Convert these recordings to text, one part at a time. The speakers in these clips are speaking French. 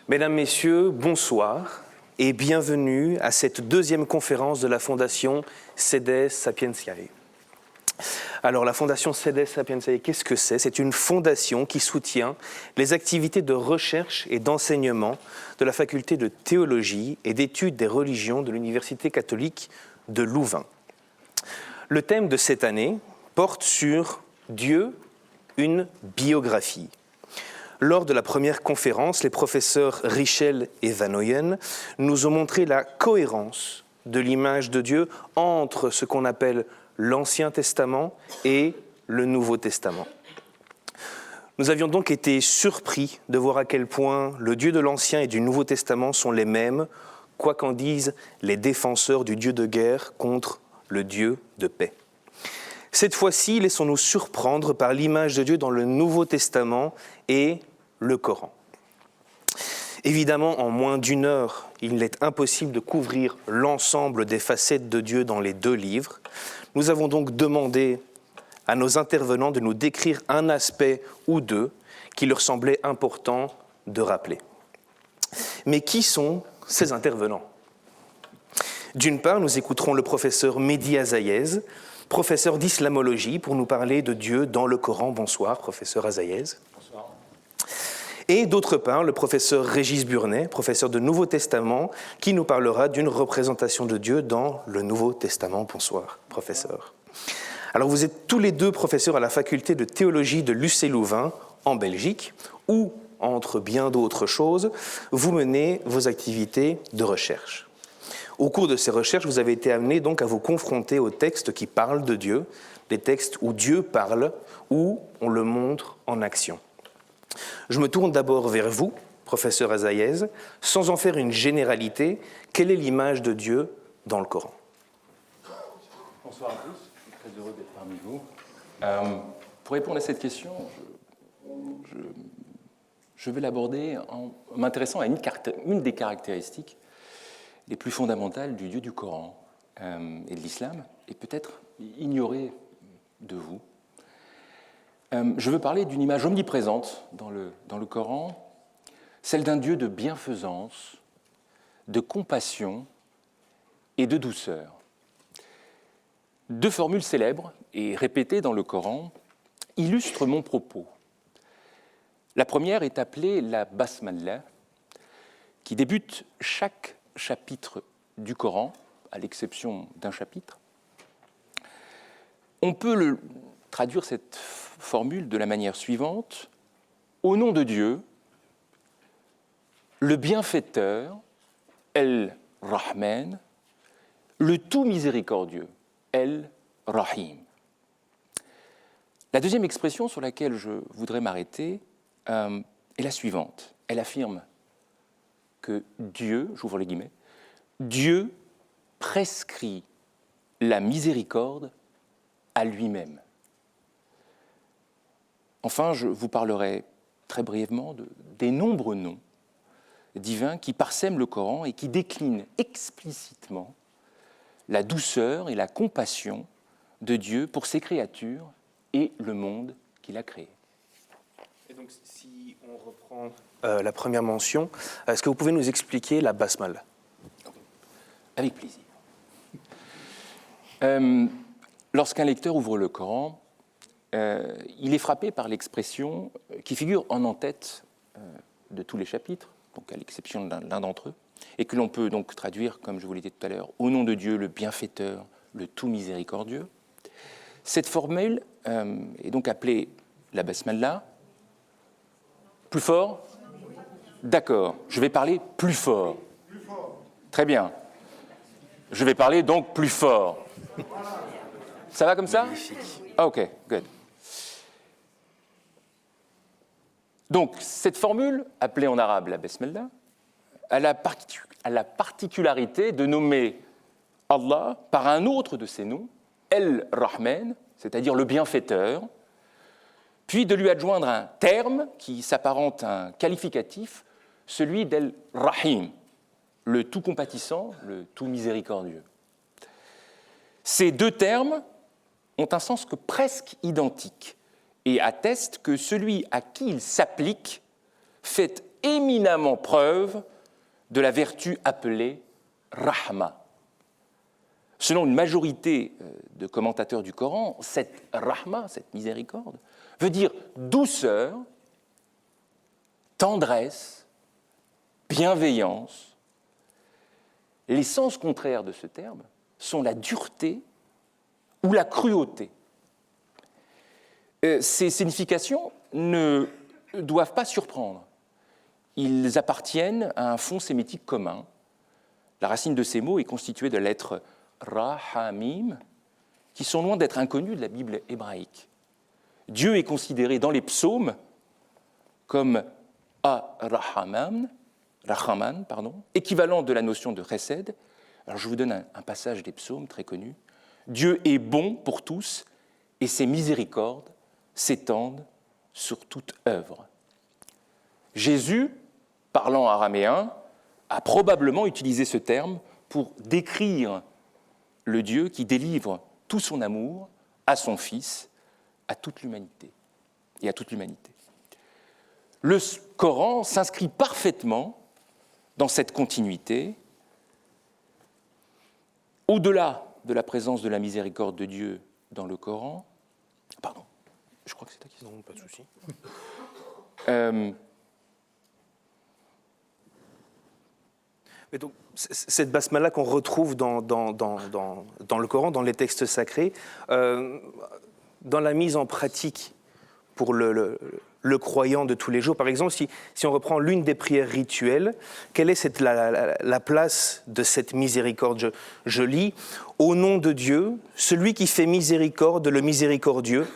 Mesdames, Messieurs, bonsoir et bienvenue à cette deuxième conférence de la Fondation Sedes Sapientiae. Alors la Fondation Sedes Sapientiae, qu'est-ce que c'est ? C'est une fondation qui soutient les activités de recherche et d'enseignement de la faculté de théologie et d'études des religions de l'Université catholique de Louvain. Le thème de cette année porte sur Dieu, une biographie. Lors de la première conférence, les professeurs Richel et Van Ooyen nous ont montré la cohérence de l'image de Dieu entre ce qu'on appelle l'Ancien Testament et le Nouveau Testament. Nous avions donc été surpris de voir à quel point le Dieu de l'Ancien et du Nouveau Testament sont les mêmes, quoi qu'en disent les défenseurs du Dieu de guerre contre le Dieu de paix. Cette fois-ci, laissons-nous surprendre par l'image de Dieu dans le Nouveau Testament et le Coran. Évidemment, en moins d'une heure, il est impossible de couvrir l'ensemble des facettes de Dieu dans les deux livres. Nous avons donc demandé à nos intervenants de nous décrire un aspect ou deux qui leur semblait important de rappeler. Mais qui sont ces intervenants ? D'une part, nous écouterons le professeur Mehdi Azaïez, professeur d'islamologie, pour nous parler de Dieu dans le Coran. Bonsoir, professeur Azaïez. Bonsoir. Et d'autre part, le professeur Régis Burnet, professeur de Nouveau Testament, qui nous parlera d'une représentation de Dieu dans le Nouveau Testament. Bonsoir, professeur. Alors, vous êtes tous les deux professeurs à la faculté de théologie de l'UC Louvain, en Belgique, où, entre bien d'autres choses, vous menez vos activités de recherche. Au cours de ces recherches, vous avez été amenés donc à vous confronter aux textes qui parlent de Dieu, des textes où Dieu parle, où on le montre en action. Je me tourne d'abord vers vous, professeur Azaïez, sans en faire une généralité. Quelle est l'image de Dieu dans le Coran ? Bonsoir à tous, je suis très heureux d'être parmi vous. Pour répondre à cette question, je vais l'aborder en m'intéressant à une des caractéristiques les plus fondamentales du Dieu du Coran et de l'islam, et peut-être ignorée de vous. Je veux parler d'une image omniprésente dans le Coran, celle d'un Dieu de bienfaisance, de compassion et de douceur. Deux formules célèbres et répétées dans le Coran illustrent mon propos. La première est appelée la Basmallah, qui débute chaque chapitre du Coran, à l'exception d'un chapitre. On peut traduire cette formule de la manière suivante : au nom de Dieu, le bienfaiteur, El-Rahman, le tout miséricordieux, El-Rahim. La deuxième expression sur laquelle je voudrais m'arrêter est la suivante. Elle affirme que Dieu, j'ouvre les guillemets, Dieu prescrit la miséricorde à lui-même. Enfin, je vous parlerai très brièvement des nombreux noms divins qui parsèment le Coran et qui déclinent explicitement la douceur et la compassion de Dieu pour ses créatures et le monde qu'il a créé. Et donc, si on reprend la première mention, est-ce que vous pouvez nous expliquer la Basmallah ? Avec plaisir. Lorsqu'un lecteur ouvre le Coran, il est frappé par l'expression qui figure en en-tête de tous les chapitres, donc à l'exception d'un d'entre eux, et que l'on peut donc traduire, comme je vous l'ai dit tout à l'heure, au nom de Dieu, le bienfaiteur, le tout miséricordieux. Cette formule est donc appelée la Basmallah. Plus fort ? D'accord, je vais parler plus fort. Très bien. Je vais parler donc plus fort. Ça va comme ça ? OK, good. Donc, cette formule, appelée en arabe la Basmallah, a la particularité de nommer Allah par un autre de ses noms, El-Rahman, c'est-à-dire le bienfaiteur, puis de lui adjoindre un terme qui s'apparente à un qualificatif, celui d'El-Rahim, le tout compatissant, le tout miséricordieux. Ces deux termes ont un sens presque identique et attestent que celui à qui il s'applique fait éminemment preuve de la vertu appelée rahma. Selon une majorité de commentateurs du Coran, cette rahma, cette miséricorde, veut dire douceur, tendresse, bienveillance. Les sens contraires de ce terme sont la dureté ou la cruauté. Ces significations ne doivent pas surprendre. Ils appartiennent à un fond sémitique commun. La racine de ces mots est constituée de lettres Rahamim, qui sont loin d'être inconnues de la Bible hébraïque. Dieu est considéré dans les psaumes comme Rahaman, équivalent de la notion de chesed. Alors je vous donne un passage des psaumes très connu. Dieu est bon pour tous et ses miséricordes s'étendent sur toute œuvre. Jésus, parlant araméen, a probablement utilisé ce terme pour décrire le Dieu qui délivre tout son amour à son Fils, à toute l'humanité et à toute l'humanité. Le Coran s'inscrit parfaitement dans cette continuité. Au-delà de la présence de la miséricorde de Dieu dans le Coran, pardon, je crois que c'est ta question. Non, pas de souci. Mais donc, cette basmala qu'on retrouve dans le Coran, dans les textes sacrés, dans la mise en pratique pour le croyant de tous les jours, par exemple, si on reprend l'une des prières rituelles, quelle est la place de cette miséricorde ? Je lis « Au nom de Dieu, celui qui fait miséricorde, le miséricordieux,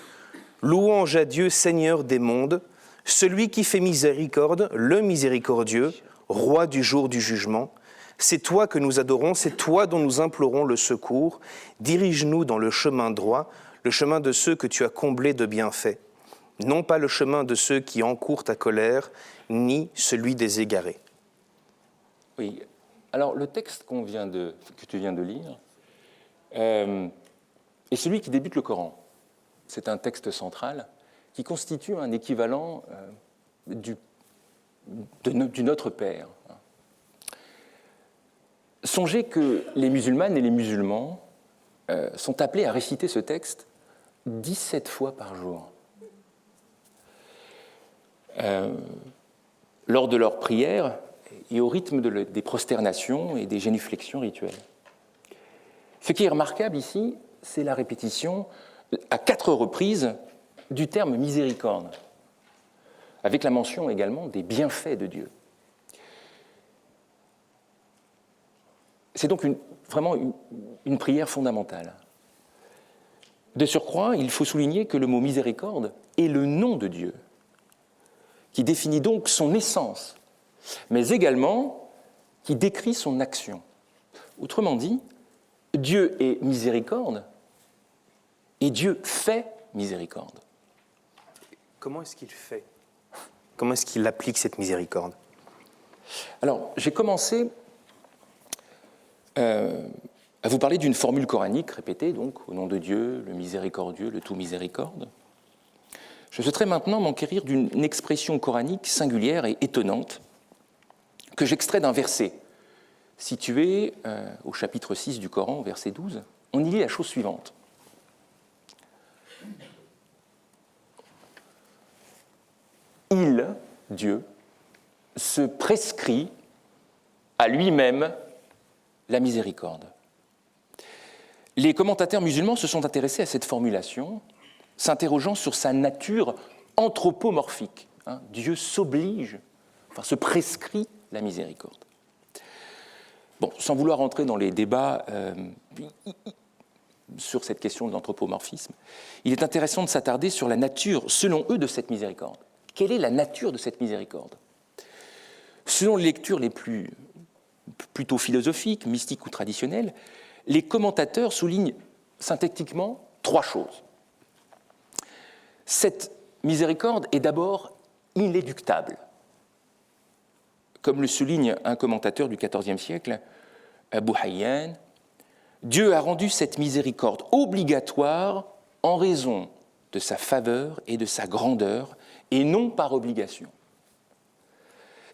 louange à Dieu, Seigneur des mondes, celui qui fait miséricorde, le miséricordieux, roi du jour du jugement. C'est toi que nous adorons, c'est toi dont nous implorons le secours. Dirige-nous dans le chemin droit, le chemin de ceux que tu as comblés de bienfaits. Non pas le chemin de ceux qui encourent ta colère, ni celui des égarés. » Oui. Alors, le texte que tu viens de lire est celui qui débute le Coran. C'est un texte central qui constitue un équivalent du Notre Père. Songez que les musulmanes et les musulmans sont appelés à réciter ce texte 17 fois par jour. Lors de leurs prières et au rythme des prosternations et des génuflexions rituelles. Ce qui est remarquable ici, c'est la répétition à 4 reprises du terme miséricorde, avec la mention également des bienfaits de Dieu. C'est donc vraiment une prière fondamentale. De surcroît, il faut souligner que le mot miséricorde est le nom de Dieu, qui définit donc son essence, mais également qui décrit son action. Autrement dit, Dieu est miséricorde et Dieu fait miséricorde. Comment est-ce qu'il fait ? Comment est-ce qu'il applique cette miséricorde ? Alors, j'ai commencé à vous parler d'une formule coranique répétée, donc, au nom de Dieu, le miséricordieux, le tout miséricorde. Je souhaiterais maintenant m'enquérir d'une expression coranique singulière et étonnante que j'extrais d'un verset situé au chapitre 6 du Coran, au verset 12. On y lit la chose suivante. Il, Dieu, se prescrit à lui-même la miséricorde. Les commentateurs musulmans se sont intéressés à cette formulation, s'interrogeant sur sa nature anthropomorphique. Dieu s'oblige, se prescrit la miséricorde. Bon, sans vouloir entrer dans les débats sur cette question de l'anthropomorphisme, il est intéressant de s'attarder sur la nature, selon eux, de cette miséricorde. Quelle est la nature de cette miséricorde ? Selon les lectures les plutôt philosophiques, mystiques ou traditionnelles, les commentateurs soulignent synthétiquement 3 choses. Cette miséricorde est d'abord inéluctable. Comme le souligne un commentateur du XIVe siècle, Abu Hayyan, Dieu a rendu cette miséricorde obligatoire en raison de sa faveur et de sa grandeur, et non par obligation.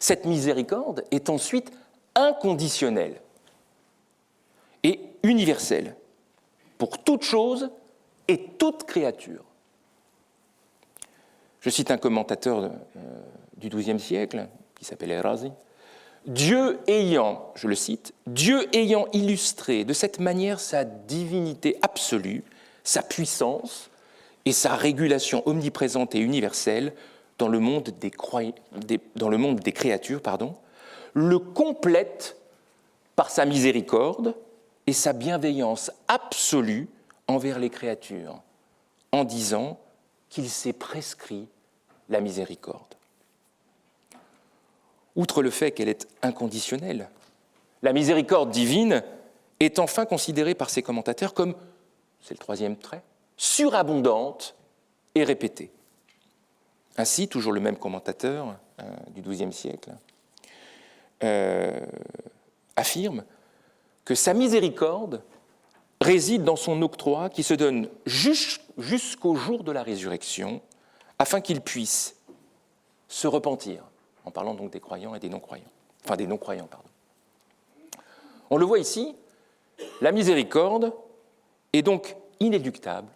Cette miséricorde est ensuite inconditionnelle et universelle pour toute chose et toute créature. Je cite un commentateur du XIIe siècle, qui s'appelle El-Razi. Dieu ayant, je le cite, Dieu ayant illustré de cette manière sa divinité absolue, sa puissance et sa régulation omniprésente et universelle dans le monde des créatures, le complète par sa miséricorde et sa bienveillance absolue envers les créatures, en disant qu'il s'est prescrit la miséricorde. Outre le fait qu'elle est inconditionnelle, la miséricorde divine est enfin considérée par ses commentateurs comme, c'est le troisième trait, surabondante et répétée. Ainsi, toujours le même commentateur du XIIe siècle affirme que sa miséricorde réside dans son octroi qui se donne jusqu'au jour de la résurrection afin qu'il puisse se repentir, en parlant donc des croyants et des non-croyants. Enfin, des non-croyants, pardon. On le voit ici, la miséricorde est donc inéluctable,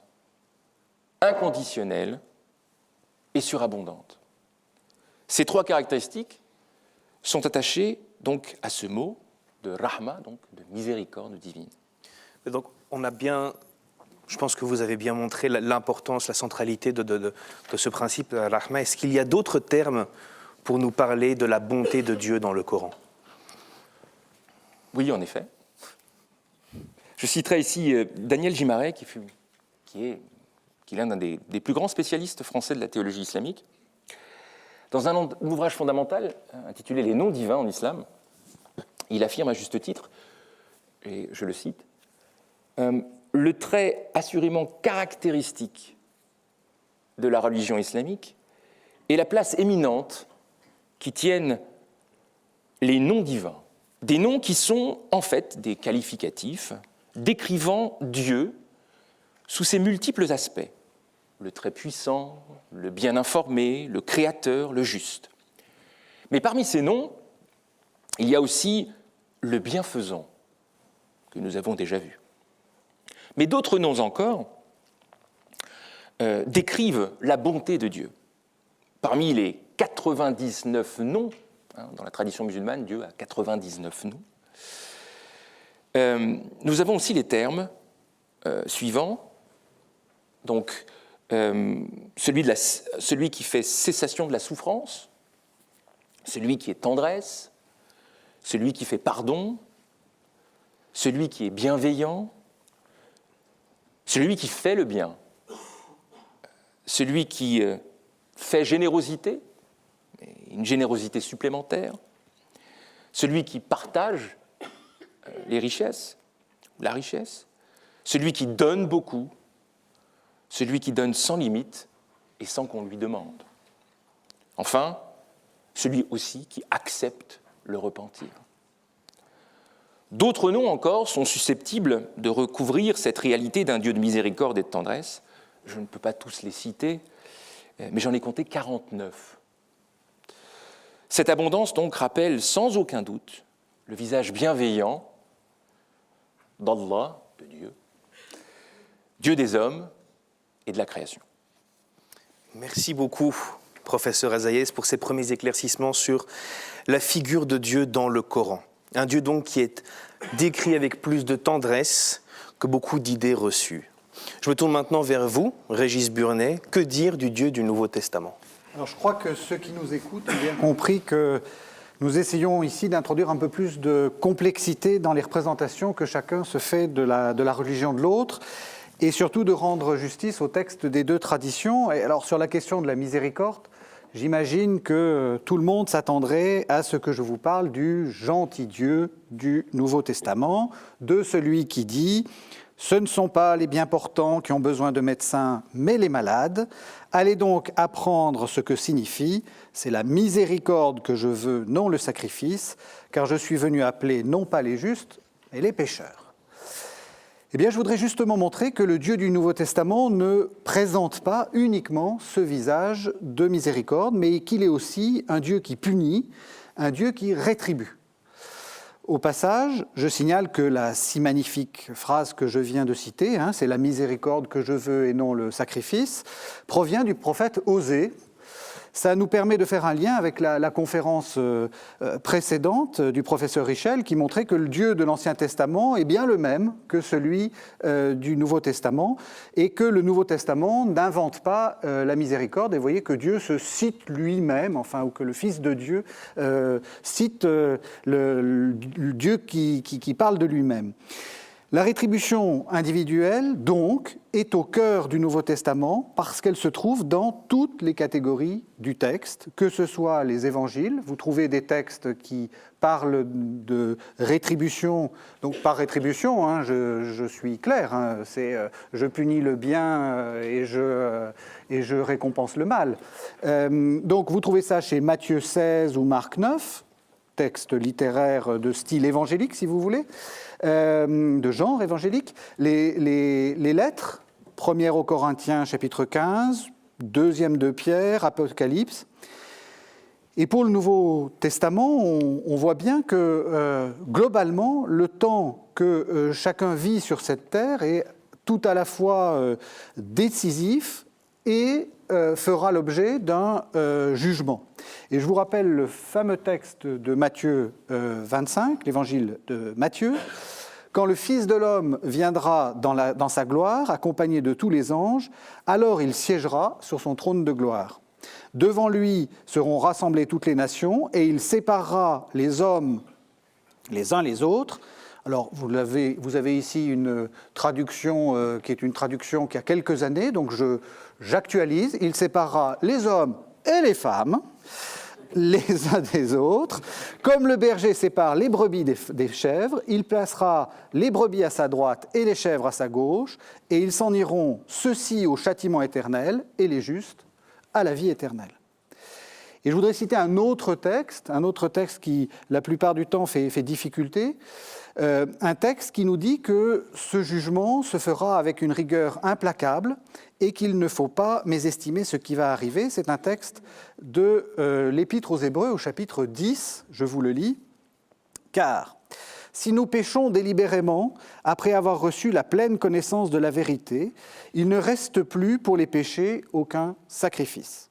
inconditionnelle et surabondante. Ces trois caractéristiques sont attachées donc à ce mot de rahma, donc de miséricorde divine. Donc, je pense que vous avez bien montré l'importance, la centralité de ce principe de la rahma. Est-ce qu'il y a d'autres termes pour nous parler de la bonté de Dieu dans le Coran? Oui, en effet. Je citerai ici Daniel Gimaret, qui est l'un des plus grands spécialistes français de la théologie islamique. Dans un ouvrage fondamental intitulé « Les noms divins en islam », il affirme à juste titre, et je le cite, le trait assurément caractéristique de la religion islamique est la place éminente qui tiennent les noms divins, des noms qui sont en fait des qualificatifs décrivant Dieu sous ses multiples aspects, le très puissant, le bien informé, le créateur, le juste. Mais parmi ces noms, il y a aussi le bienfaisant, que nous avons déjà vu. Mais d'autres noms encore décrivent la bonté de Dieu. Parmi les 99 noms, dans la tradition musulmane, Dieu a 99 noms, nous avons aussi les termes suivants. Donc, celui qui fait cessation de la souffrance, celui qui est tendresse, celui qui fait pardon, celui qui est bienveillant, celui qui fait le bien, celui qui fait générosité, une générosité supplémentaire, celui qui partage les richesses, la richesse, celui qui donne beaucoup, celui qui donne sans limite et sans qu'on lui demande. Enfin, celui aussi qui accepte le repentir. D'autres noms encore sont susceptibles de recouvrir cette réalité d'un Dieu de miséricorde et de tendresse. Je ne peux pas tous les citer, mais j'en ai compté 49. Cette abondance donc rappelle sans aucun doute le visage bienveillant d'Allah, de Dieu, Dieu des hommes et de la création. Merci beaucoup, professeur Azaïez, pour ces premiers éclaircissements sur la figure de Dieu dans le Coran. Un Dieu donc qui est décrit avec plus de tendresse que beaucoup d'idées reçues. Je me tourne maintenant vers vous, Régis Burnet. Que dire du Dieu du Nouveau Testament? Alors je crois que ceux qui nous écoutent ont bien compris que nous essayons ici d'introduire un peu plus de complexité dans les représentations que chacun se fait de la religion de l'autre, et surtout de rendre justice au texte des deux traditions. Et alors sur la question de la miséricorde, j'imagine que tout le monde s'attendrait à ce que je vous parle du gentil Dieu du Nouveau Testament, de celui qui dit « Ce ne sont pas les bien portants qui ont besoin de médecins, mais les malades. Allez donc apprendre ce que signifie. C'est la miséricorde que je veux, non le sacrifice, car je suis venu appeler non pas les justes, mais les pécheurs. » Eh bien, je voudrais justement montrer que le Dieu du Nouveau Testament ne présente pas uniquement ce visage de miséricorde, mais qu'il est aussi un Dieu qui punit, un Dieu qui rétribue. Au passage, je signale que la si magnifique phrase que je viens de citer, c'est la miséricorde que je veux et non le sacrifice, provient du prophète Osée. Ça nous permet de faire un lien avec la conférence précédente du professeur Richel qui montrait que le Dieu de l'Ancien Testament est bien le même que celui du Nouveau Testament et que le Nouveau Testament n'invente pas la miséricorde. Et vous voyez que Dieu se cite lui-même, ou que le Fils de Dieu cite le Dieu qui parle de lui-même. La rétribution individuelle, donc, est au cœur du Nouveau Testament parce qu'elle se trouve dans toutes les catégories du texte, que ce soit les évangiles. Vous trouvez des textes qui parlent de rétribution, donc par rétribution, je suis clair, c'est je punis le bien et je récompense le mal. Donc vous trouvez ça chez Matthieu 16 ou Marc 9, texte littéraire de style évangélique, si vous voulez, de genre évangélique. Les lettres, première aux Corinthiens, chapitre 15, deuxième de Pierre, Apocalypse. Et pour le Nouveau Testament, on voit bien que, globalement, le temps que chacun vit sur cette terre est tout à la fois décisif et fera l'objet d'un jugement. Et je vous rappelle le fameux texte de Matthieu 25, l'évangile de Matthieu. Quand le Fils de l'homme viendra dans sa gloire, accompagné de tous les anges, alors il siégera sur son trône de gloire. Devant lui seront rassemblées toutes les nations, et il séparera les hommes les uns les autres. Alors, vous avez ici une traduction qui est une traduction qui a quelques années, donc j'actualise. Il séparera les hommes et les femmes, les uns des autres. Comme le berger sépare les brebis des chèvres, il placera les brebis à sa droite et les chèvres à sa gauche, et ils s'en iront, ceux-ci au châtiment éternel, et les justes à la vie éternelle. Et je voudrais citer un autre texte qui, la plupart du temps, fait difficulté, un texte qui nous dit que ce jugement se fera avec une rigueur implacable et qu'il ne faut pas mésestimer ce qui va arriver. C'est un texte de l'Épître aux Hébreux au chapitre 10, je vous le lis. « Car si nous péchons délibérément, après avoir reçu la pleine connaissance de la vérité, il ne reste plus pour les péchés aucun sacrifice,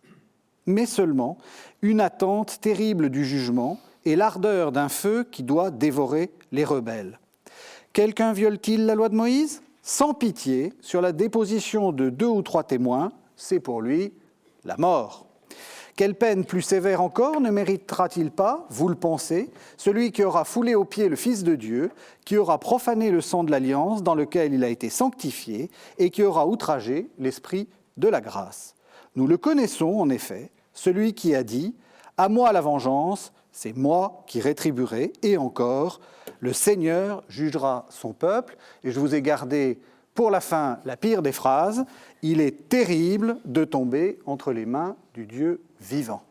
mais seulement une attente terrible du jugement et l'ardeur d'un feu qui doit dévorer les rebelles. Quelqu'un viole-t-il la loi de Moïse ? Sans pitié, sur la déposition de 2 ou 3 témoins, c'est pour lui la mort. Quelle peine plus sévère encore ne méritera-t-il pas, vous le pensez, celui qui aura foulé aux pieds le Fils de Dieu, qui aura profané le sang de l'alliance dans lequel il a été sanctifié et qui aura outragé l'Esprit de la grâce. Nous le connaissons en effet, celui qui a dit « À moi la vengeance, c'est moi qui rétribuerai » et encore « Le Seigneur jugera son peuple » et je vous ai gardé pour la fin la pire des phrases « Il est terrible de tomber entre les mains du Dieu vivant ».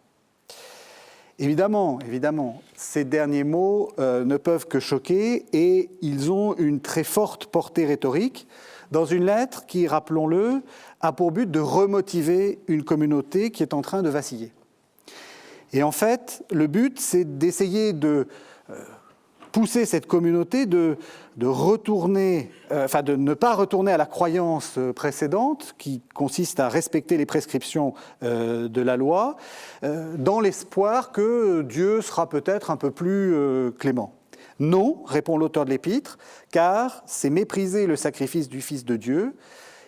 Évidemment, ces derniers mots ne peuvent que choquer et ils ont une très forte portée rhétorique dans une lettre qui, rappelons-le, a pour but de remotiver une communauté qui est en train de vaciller. Et en fait, le but, c'est d'essayer de pousser cette communauté de ne pas retourner à la croyance précédente, qui consiste à respecter les prescriptions de la loi, dans l'espoir que Dieu sera peut-être un peu plus clément. Non, répond l'auteur de l'Épître, car c'est mépriser le sacrifice du Fils de Dieu.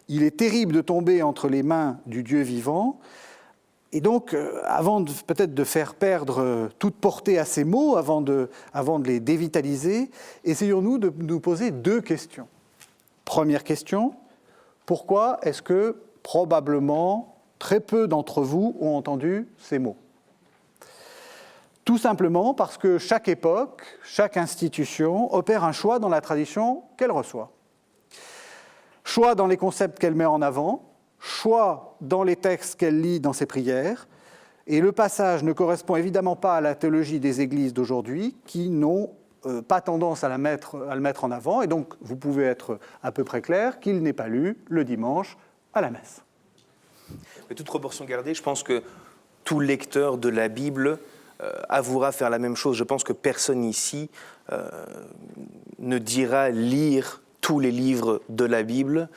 Il est terrible de tomber entre les mains du Dieu vivant. Et donc, avant peut-être de faire perdre toute portée à ces mots, avant de les dévitaliser, essayons-nous de nous poser 2 questions. Première question, pourquoi est-ce que probablement très peu d'entre vous ont entendu ces mots ? Tout simplement parce que chaque époque, chaque institution opère un choix dans la tradition qu'elle reçoit. Choix dans les concepts qu'elle met en avant, choix dans les textes qu'elle lit dans ses prières, et le passage ne correspond évidemment pas à la théologie des églises d'aujourd'hui qui n'ont pas tendance à le mettre en avant, et donc vous pouvez être à peu près clair qu'il n'est pas lu le dimanche à la messe. Mais toute proportion gardée, je pense que tout lecteur de la Bible avouera faire la même chose. Je pense que personne ici ne dira lire tous les livres de la Bible,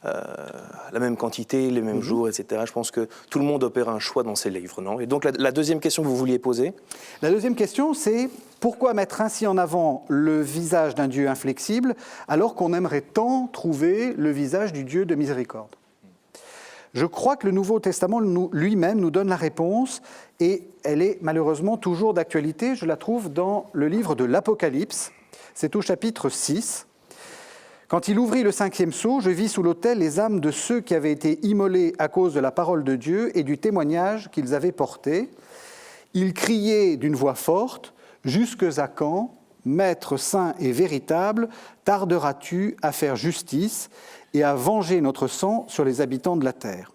la même quantité, les mêmes jours, etc. Je pense que tout le monde opère un choix dans ces livres, non? Et donc la deuxième question que vous vouliez poser? La deuxième question, c'est pourquoi mettre ainsi en avant le visage d'un Dieu inflexible alors qu'on aimerait tant trouver le visage du Dieu de miséricorde? Je crois que le Nouveau Testament lui-même nous donne la réponse et elle est malheureusement toujours d'actualité. Je la trouve dans le livre de l'Apocalypse, c'est au chapitre 6. Quand il ouvrit le 5e sceau, je vis sous l'autel les âmes de ceux qui avaient été immolés à cause de la parole de Dieu et du témoignage qu'ils avaient porté. Ils criaient d'une voix forte, « Jusque à quand, Maître saint et véritable, tarderas-tu à faire justice et à venger notre sang sur les habitants de la terre ?»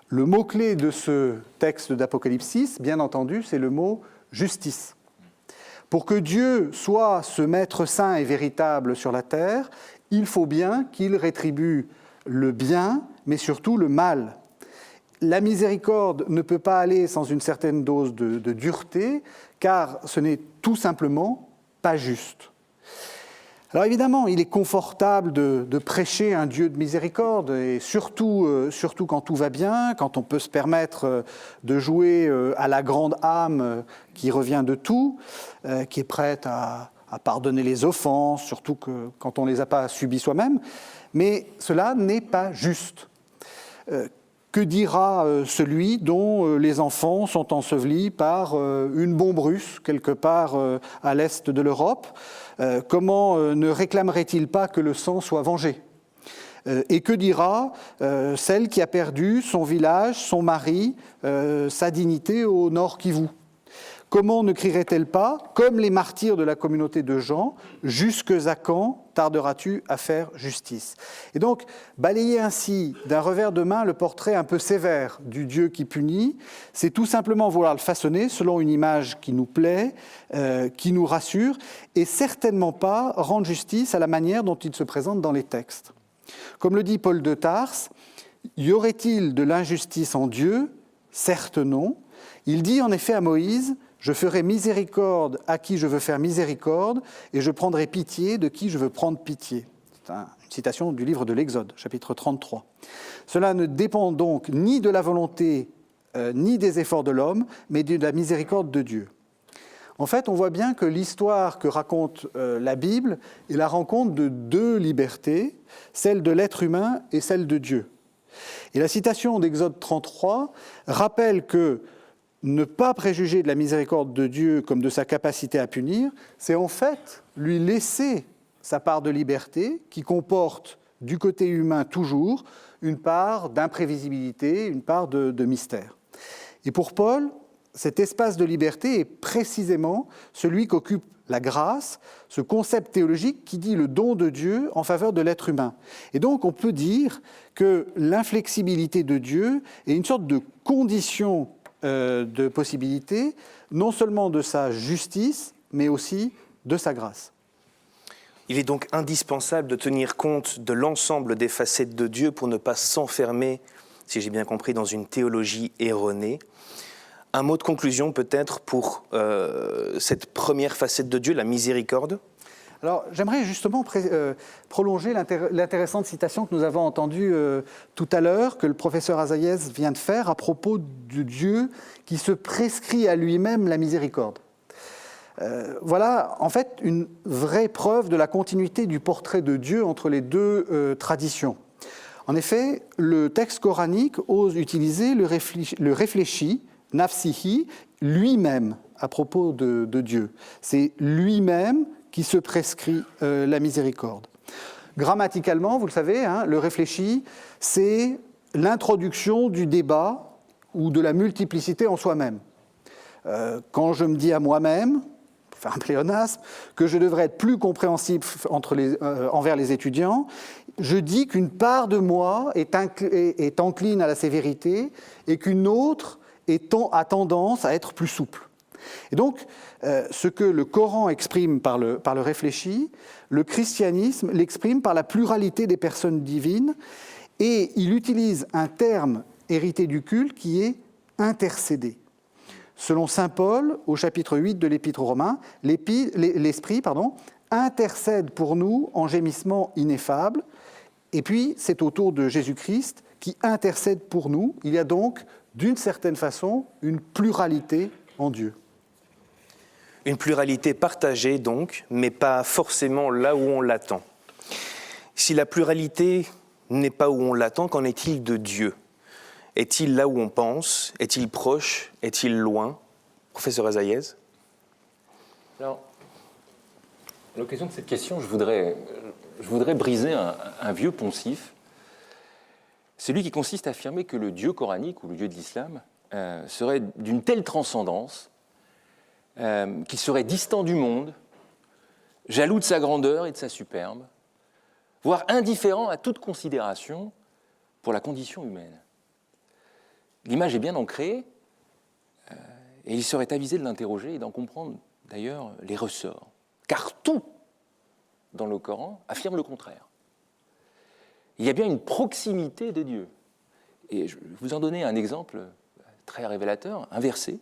Le mot-clé de ce texte d'Apocalypse 6, bien entendu, c'est le mot « justice ». Pour que Dieu soit ce Maître saint et véritable sur la terre, il faut bien qu'il rétribue le bien, mais surtout le mal. La miséricorde ne peut pas aller sans une certaine dose de dureté, car ce n'est tout simplement pas juste. Alors évidemment, il est confortable de prêcher un Dieu de miséricorde, et surtout quand tout va bien, quand on peut se permettre de jouer à la grande âme qui revient de tout, qui est prête à pardonner les offenses, surtout quand on ne les a pas subies soi-même. Mais cela n'est pas juste. Que dira celui dont les enfants sont ensevelis par une bombe russe, quelque part à l'est de l'Europe? Comment ne réclamerait-il pas que le sang soit vengé? Et que dira celle qui a perdu son village, son mari, sa dignité au Nord Kivu? Comment ne crierait-elle pas, comme les martyrs de la communauté de Jean, « Jusque à quand tarderas-tu à faire justice ?» Et donc, balayer ainsi d'un revers de main le portrait un peu sévère du Dieu qui punit, c'est tout simplement vouloir le façonner selon une image qui nous plaît, qui nous rassure, et certainement pas rendre justice à la manière dont il se présente dans les textes. Comme le dit Paul de Tarse, « Y aurait-il de l'injustice en Dieu ? Certes non. Il dit en effet à Moïse, « Je ferai miséricorde à qui je veux faire miséricorde, et je prendrai pitié de qui je veux prendre pitié. » C'est une citation du livre de l'Exode, chapitre 33. Cela ne dépend donc ni de la volonté, ni des efforts de l'homme, mais de la miséricorde de Dieu. En fait, on voit bien que l'histoire que raconte la Bible est la rencontre de deux libertés, celle de l'être humain et celle de Dieu. Et la citation d'Exode 33 rappelle que ne pas préjuger de la miséricorde de Dieu comme de sa capacité à punir, c'est en fait lui laisser sa part de liberté qui comporte du côté humain toujours une part d'imprévisibilité, une part de mystère. Et pour Paul, cet espace de liberté est précisément celui qu'occupe la grâce, ce concept théologique qui dit le don de Dieu en faveur de l'être humain. Et donc on peut dire que l'inflexibilité de Dieu est une sorte de condition de possibilité, non seulement de sa justice, mais aussi de sa grâce. Il est donc indispensable de tenir compte de l'ensemble des facettes de Dieu pour ne pas s'enfermer, si j'ai bien compris, dans une théologie erronée. Un mot de conclusion peut-être pour cette première facette de Dieu, la miséricorde. Alors, j'aimerais justement prolonger l'intéressante citation que nous avons entendue tout à l'heure, que le professeur Azaïez vient de faire à propos de Dieu qui se prescrit à lui-même la miséricorde. Voilà, en fait, une vraie preuve de la continuité du portrait de Dieu entre les deux traditions. En effet, le texte coranique ose utiliser le réfléchi, nafsihi, lui-même, à propos de Dieu. C'est lui-même qui se prescrit la miséricorde. Grammaticalement, vous le savez, le réfléchi, c'est l'introduction du débat ou de la multiplicité en soi-même. Quand je me dis à moi-même, pour faire un pléonasme, que je devrais être plus compréhensible envers les étudiants, je dis qu'une part de moi est encline à la sévérité et qu'une autre a tendance à être plus souple. Et donc, ce que le Coran exprime par le réfléchi, le christianisme l'exprime par la pluralité des personnes divines, et il utilise un terme hérité du culte qui est intercéder. Selon saint Paul, au chapitre 8 de l'Épître aux Romains, l'Esprit intercède pour nous en gémissement ineffable. Et puis, c'est au tour de Jésus-Christ qui intercède pour nous. Il y a donc, d'une certaine façon, une pluralité en Dieu. Une pluralité partagée donc, mais pas forcément là où on l'attend. Si la pluralité n'est pas où on l'attend, qu'en est-il de Dieu ? Est-il là où on pense ? Est-il proche ? Est-il loin ? Professeur Azaïez ? Alors, à l'occasion de cette question, je voudrais briser un vieux poncif, celui qui consiste à affirmer que le Dieu coranique ou le Dieu de l'islam serait d'une telle transcendance qu'il serait distant du monde, jaloux de sa grandeur et de sa superbe, voire indifférent à toute considération pour la condition humaine. L'image est bien ancrée et il serait avisé de l'interroger et d'en comprendre d'ailleurs les ressorts. Car tout dans le Coran affirme le contraire. Il y a bien une proximité de Dieu. Et je vais vous en donner un exemple très révélateur, un verset,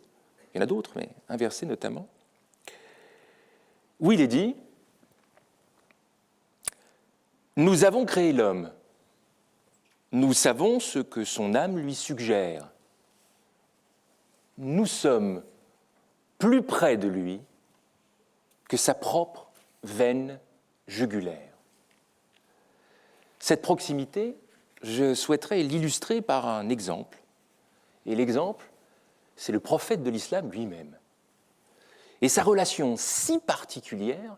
il y en a d'autres, mais un verset notamment, où il est dit « Nous avons créé l'homme, nous savons ce que son âme lui suggère, nous sommes plus près de lui que sa propre veine jugulaire. » Cette proximité, je souhaiterais l'illustrer par un exemple. Et l'exemple, c'est le prophète de l'islam lui-même. Et sa relation si particulière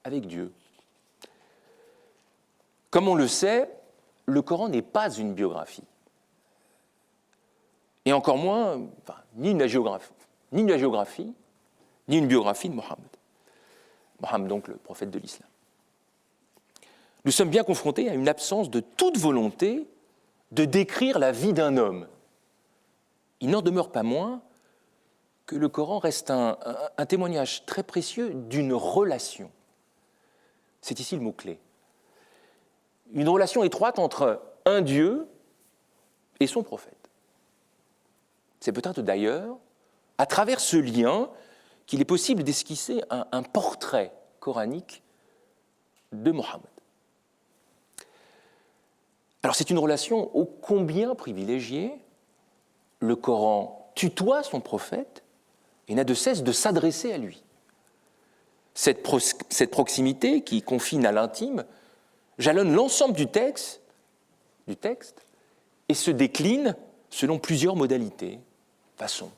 avec Dieu. Comme on le sait, le Coran n'est pas une biographie. Et encore moins, ni une géographie, ni une biographie de Mohammed. Mohammed, donc le prophète de l'islam. Nous sommes bien confrontés à une absence de toute volonté de décrire la vie d'un homme. Il n'en demeure pas moins que le Coran reste un témoignage très précieux d'une relation. C'est ici le mot-clé. Une relation étroite entre un Dieu et son prophète. C'est peut-être d'ailleurs à travers ce lien qu'il est possible d'esquisser un portrait coranique de Mohammed. Alors c'est une relation ô combien privilégiée. Le Coran tutoie son prophète et n'a de cesse de s'adresser à lui. Cette proximité qui confine à l'intime jalonne l'ensemble du texte et se décline selon plusieurs modalités, façons.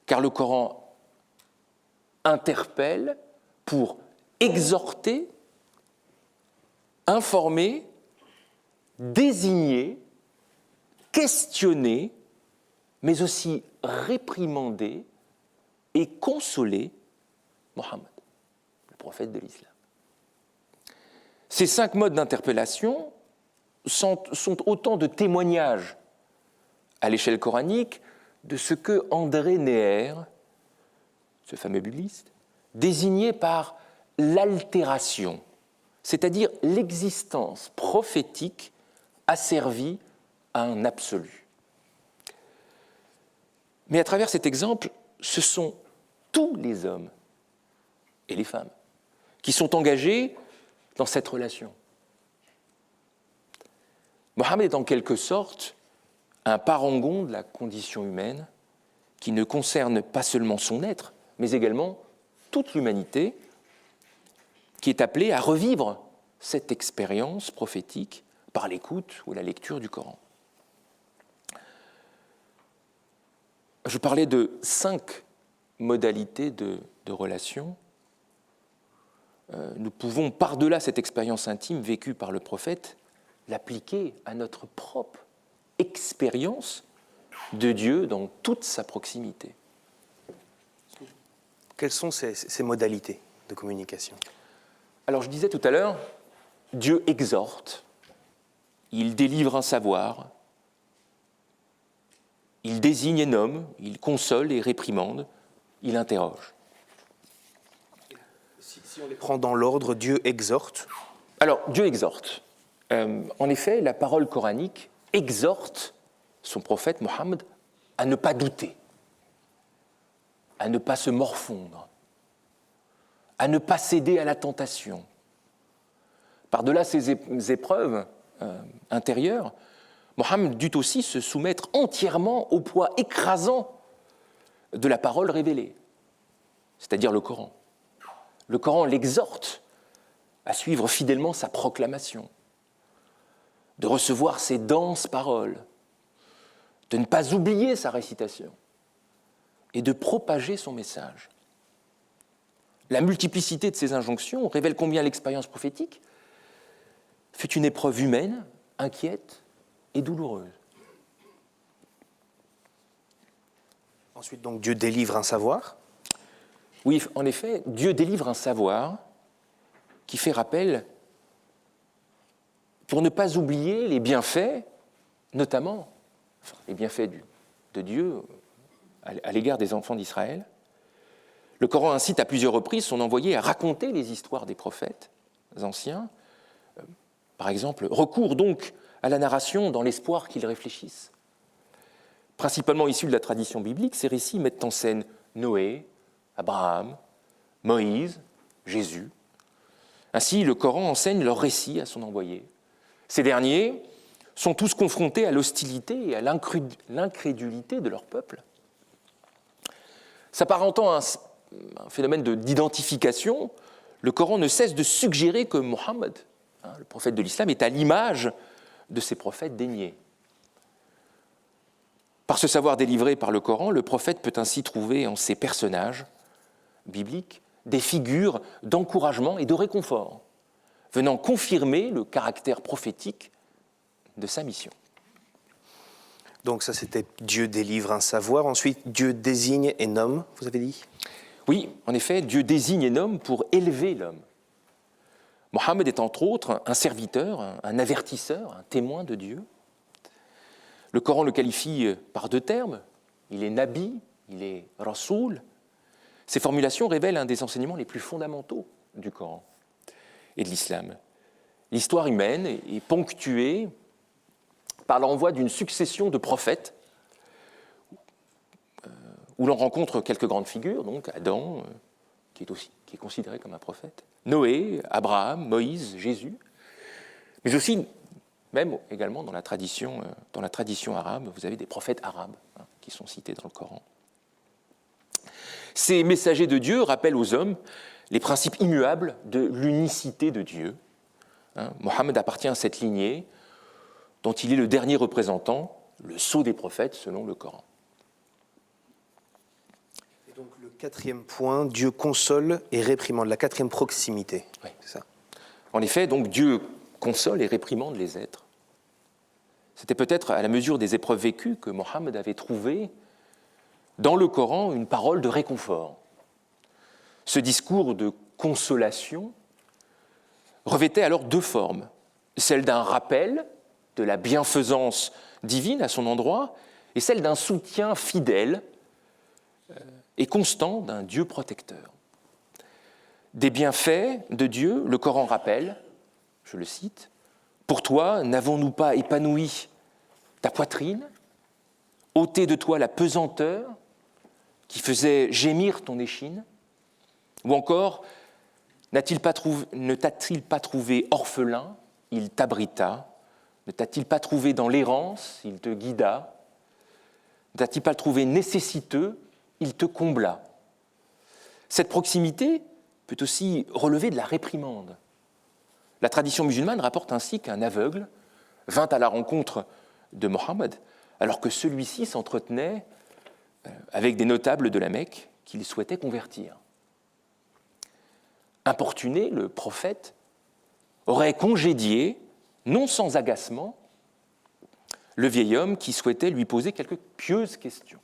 Car le Coran interpelle pour exhorter, informer, désigner, questionner, mais aussi réprimander et consoler Mohammed, le prophète de l'islam. Ces 5 modes d'interpellation sont autant de témoignages à l'échelle coranique de ce que André Neher, ce fameux bibliste, désignait par l'altération, c'est-à-dire l'existence prophétique asservie à un absolu. Mais à travers cet exemple, ce sont tous les hommes et les femmes qui sont engagés dans cette relation. Mohammed est en quelque sorte un parangon de la condition humaine qui ne concerne pas seulement son être, mais également toute l'humanité qui est appelée à revivre cette expérience prophétique par l'écoute ou la lecture du Coran. Je parlais de 5 modalités de relation. Nous pouvons, par-delà cette expérience intime vécue par le prophète, l'appliquer à notre propre expérience de Dieu dans toute sa proximité. Quelles sont ces modalités de communication ? Alors je disais tout à l'heure, Dieu exhorte, il délivre un savoir, il désigne et nomme, il console et réprimande, il interroge. Si on les prend dans l'ordre, Dieu exhorte. Alors, Dieu exhorte. En effet, la parole coranique exhorte son prophète Mohammed à ne pas douter. à ne pas se morfondre, à ne pas céder à la tentation. Par-delà ces épreuves intérieures, Mohammed dut aussi se soumettre entièrement au poids écrasant de la parole révélée, c'est-à-dire le Coran. Le Coran l'exhorte à suivre fidèlement sa proclamation, de recevoir ses denses paroles, de ne pas oublier sa récitation et de propager son message. La multiplicité de ces injonctions révèle combien l'expérience prophétique fut une épreuve humaine, inquiète et douloureuse. Ensuite, donc, Dieu délivre un savoir. Oui, en effet, Dieu délivre un savoir qui fait rappel pour ne pas oublier les bienfaits, notamment les bienfaits de Dieu à l'égard des enfants d'Israël. Le Coran incite à plusieurs reprises son envoyé à raconter les histoires des prophètes anciens. Par exemple, recours donc à la narration dans l'espoir qu'ils réfléchissent. Principalement issus de la tradition biblique, ces récits mettent en scène Noé, Abraham, Moïse, Jésus. Ainsi, le Coran enseigne leurs récits à son envoyé. Ces derniers sont tous confrontés à l'hostilité et à l'incrédulité de leur peuple. S'apparentant à un phénomène d'identification, le Coran ne cesse de suggérer que Mohammed, le prophète de l'islam, est à l'image de ces prophètes déniés. Par ce savoir délivré par le Coran, le prophète peut ainsi trouver en ses personnages bibliques des figures d'encouragement et de réconfort, venant confirmer le caractère prophétique de sa mission. Donc ça, c'était Dieu délivre un savoir. Ensuite, Dieu désigne et nomme, vous avez dit ? Oui, en effet, Dieu désigne et nomme pour élever l'homme. Mohammed est entre autres un serviteur, un avertisseur, un témoin de Dieu. Le Coran le qualifie par deux termes, il est Nabi, il est Rasoul. Ces formulations révèlent un des enseignements les plus fondamentaux du Coran et de l'islam. L'histoire humaine est ponctuée par l'envoi d'une succession de prophètes où l'on rencontre quelques grandes figures, donc Adam, qui est considéré comme un prophète, Noé, Abraham, Moïse, Jésus, mais aussi, même également dans la tradition arabe, vous avez des prophètes arabes qui sont cités dans le Coran. Ces messagers de Dieu rappellent aux hommes les principes immuables de l'unicité de Dieu. Mohammed appartient à cette lignée dont il est le dernier représentant, le sceau des prophètes selon le Coran. Et donc le quatrième point, Dieu console et réprimande, la quatrième proximité. Oui. C'est ça. En effet, donc Dieu console et réprimande les êtres. C'était peut-être à la mesure des épreuves vécues que Mohammed avait trouvé dans le Coran une parole de réconfort. Ce discours de consolation revêtait alors deux formes, celle d'un rappel de la bienfaisance divine à son endroit et celle d'un soutien fidèle et constant d'un Dieu protecteur. Des bienfaits de Dieu, le Coran rappelle, je le cite, « Pour toi, n'avons-nous pas épanoui ta poitrine, ôté de toi la pesanteur qui faisait gémir ton échine ?» Ou encore, ne t'a-t-il pas trouvé orphelin, il t'abrita, ne t'a-t-il pas trouvé dans l'errance, il te guida, ne t'a-t-il pas trouvé nécessiteux, il te combla. Cette proximité peut aussi relever de la réprimande. La tradition musulmane rapporte ainsi qu'un aveugle vint à la rencontre de Mohammed alors que celui-ci s'entretenait avec des notables de la Mecque qu'il souhaitait convertir. Importuné, le prophète aurait congédié, non sans agacement, le vieil homme qui souhaitait lui poser quelques pieuses questions.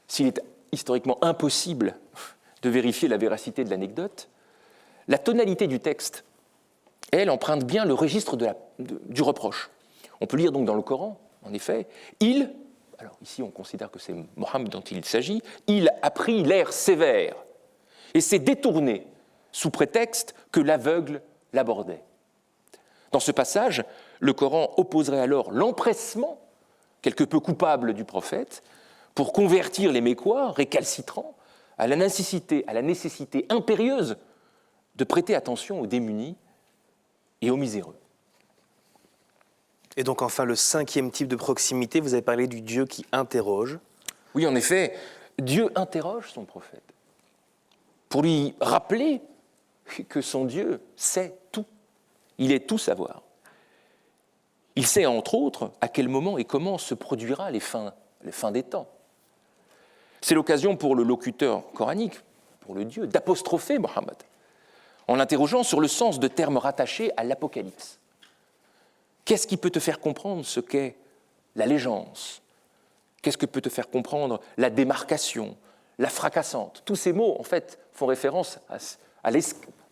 S'il est historiquement impossible de vérifier la véracité de l'anecdote, la tonalité du texte, elle, emprunte bien le registre du reproche. On peut lire donc dans le Coran, en effet, alors ici on considère que c'est Mohammed dont il s'agit, il a pris l'air sévère et s'est détourné sous prétexte que l'aveugle l'abordait. Dans ce passage, le Coran opposerait alors l'empressement, quelque peu coupable du prophète, pour convertir les Mécois récalcitrants à la nécessité impérieuse de prêter attention aux démunis et aux miséreux. Et donc enfin, le 5e type de proximité, vous avez parlé du Dieu qui interroge. Oui, en effet, Dieu interroge son prophète pour lui rappeler que son Dieu sait tout. Il est tout savoir. Il sait, entre autres, à quel moment et comment se produira les fins des temps. C'est l'occasion pour le locuteur coranique, pour le Dieu, d'apostropher Mohammed, en l'interrogeant sur le sens de termes rattachés à l'Apocalypse. Qu'est-ce qui peut te faire comprendre ce qu'est l'allégeance ? Qu'est-ce que peut te faire comprendre la démarcation, la fracassante ? Tous ces mots, en fait, font référence à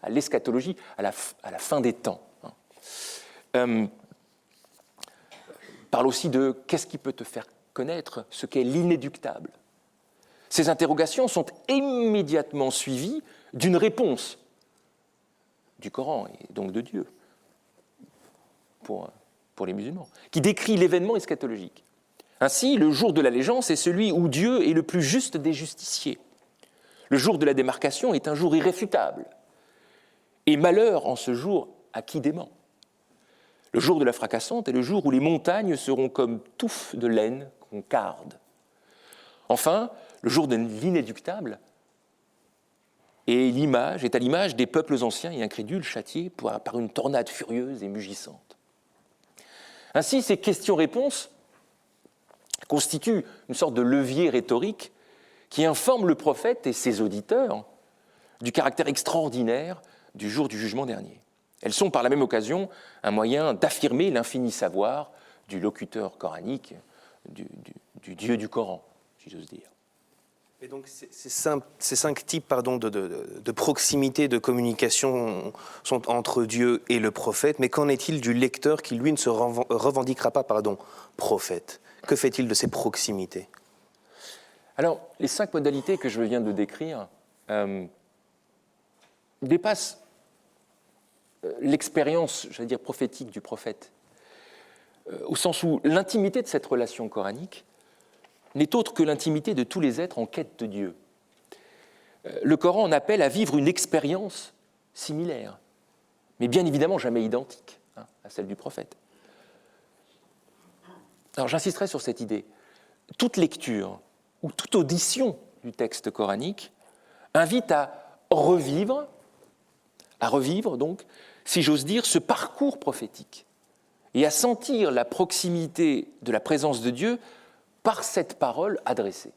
l'eschatologie, à la fin des temps. Parle aussi de qu'est-ce qui peut te faire connaître ce qu'est l'inéductable. Ces interrogations sont immédiatement suivies d'une réponse du Coran et donc de Dieu pour les musulmans, qui décrit l'événement eschatologique. Ainsi, le jour de l'allégeance est celui où Dieu est le plus juste des justiciers. Le jour de la démarcation est un jour irréfutable. Et malheur en ce jour à qui dément. Le jour de la fracassante est le jour où les montagnes seront comme touffes de laine qu'on carde. Enfin, le jour de l'inéductable est à l'image des peuples anciens et incrédules châtiés par une tornade furieuse et mugissante. Ainsi, ces questions-réponses constituent une sorte de levier rhétorique qui informe le prophète et ses auditeurs du caractère extraordinaire du jour du jugement dernier. Elles sont par la même occasion un moyen d'affirmer l'infini savoir du locuteur coranique, du Dieu du Coran, si j'ose dire. Et donc ces 5 types de proximité, de communication sont entre Dieu et le prophète, mais qu'en est-il du lecteur qui, lui, ne se revendiquera pas prophète ? Que fait-il de ces proximités ? Alors, les 5 modalités que je viens de décrire dépassent l'expérience, j'allais dire, prophétique du prophète, au sens où l'intimité de cette relation coranique n'est autre que l'intimité de tous les êtres en quête de Dieu. Le Coran en appelle à vivre une expérience similaire, mais bien évidemment jamais identique à celle du prophète. Alors j'insisterai sur cette idée. Toute lecture ou toute audition du texte coranique invite à revivre donc, si j'ose dire, ce parcours prophétique et à sentir la proximité de la présence de Dieu par cette parole adressée.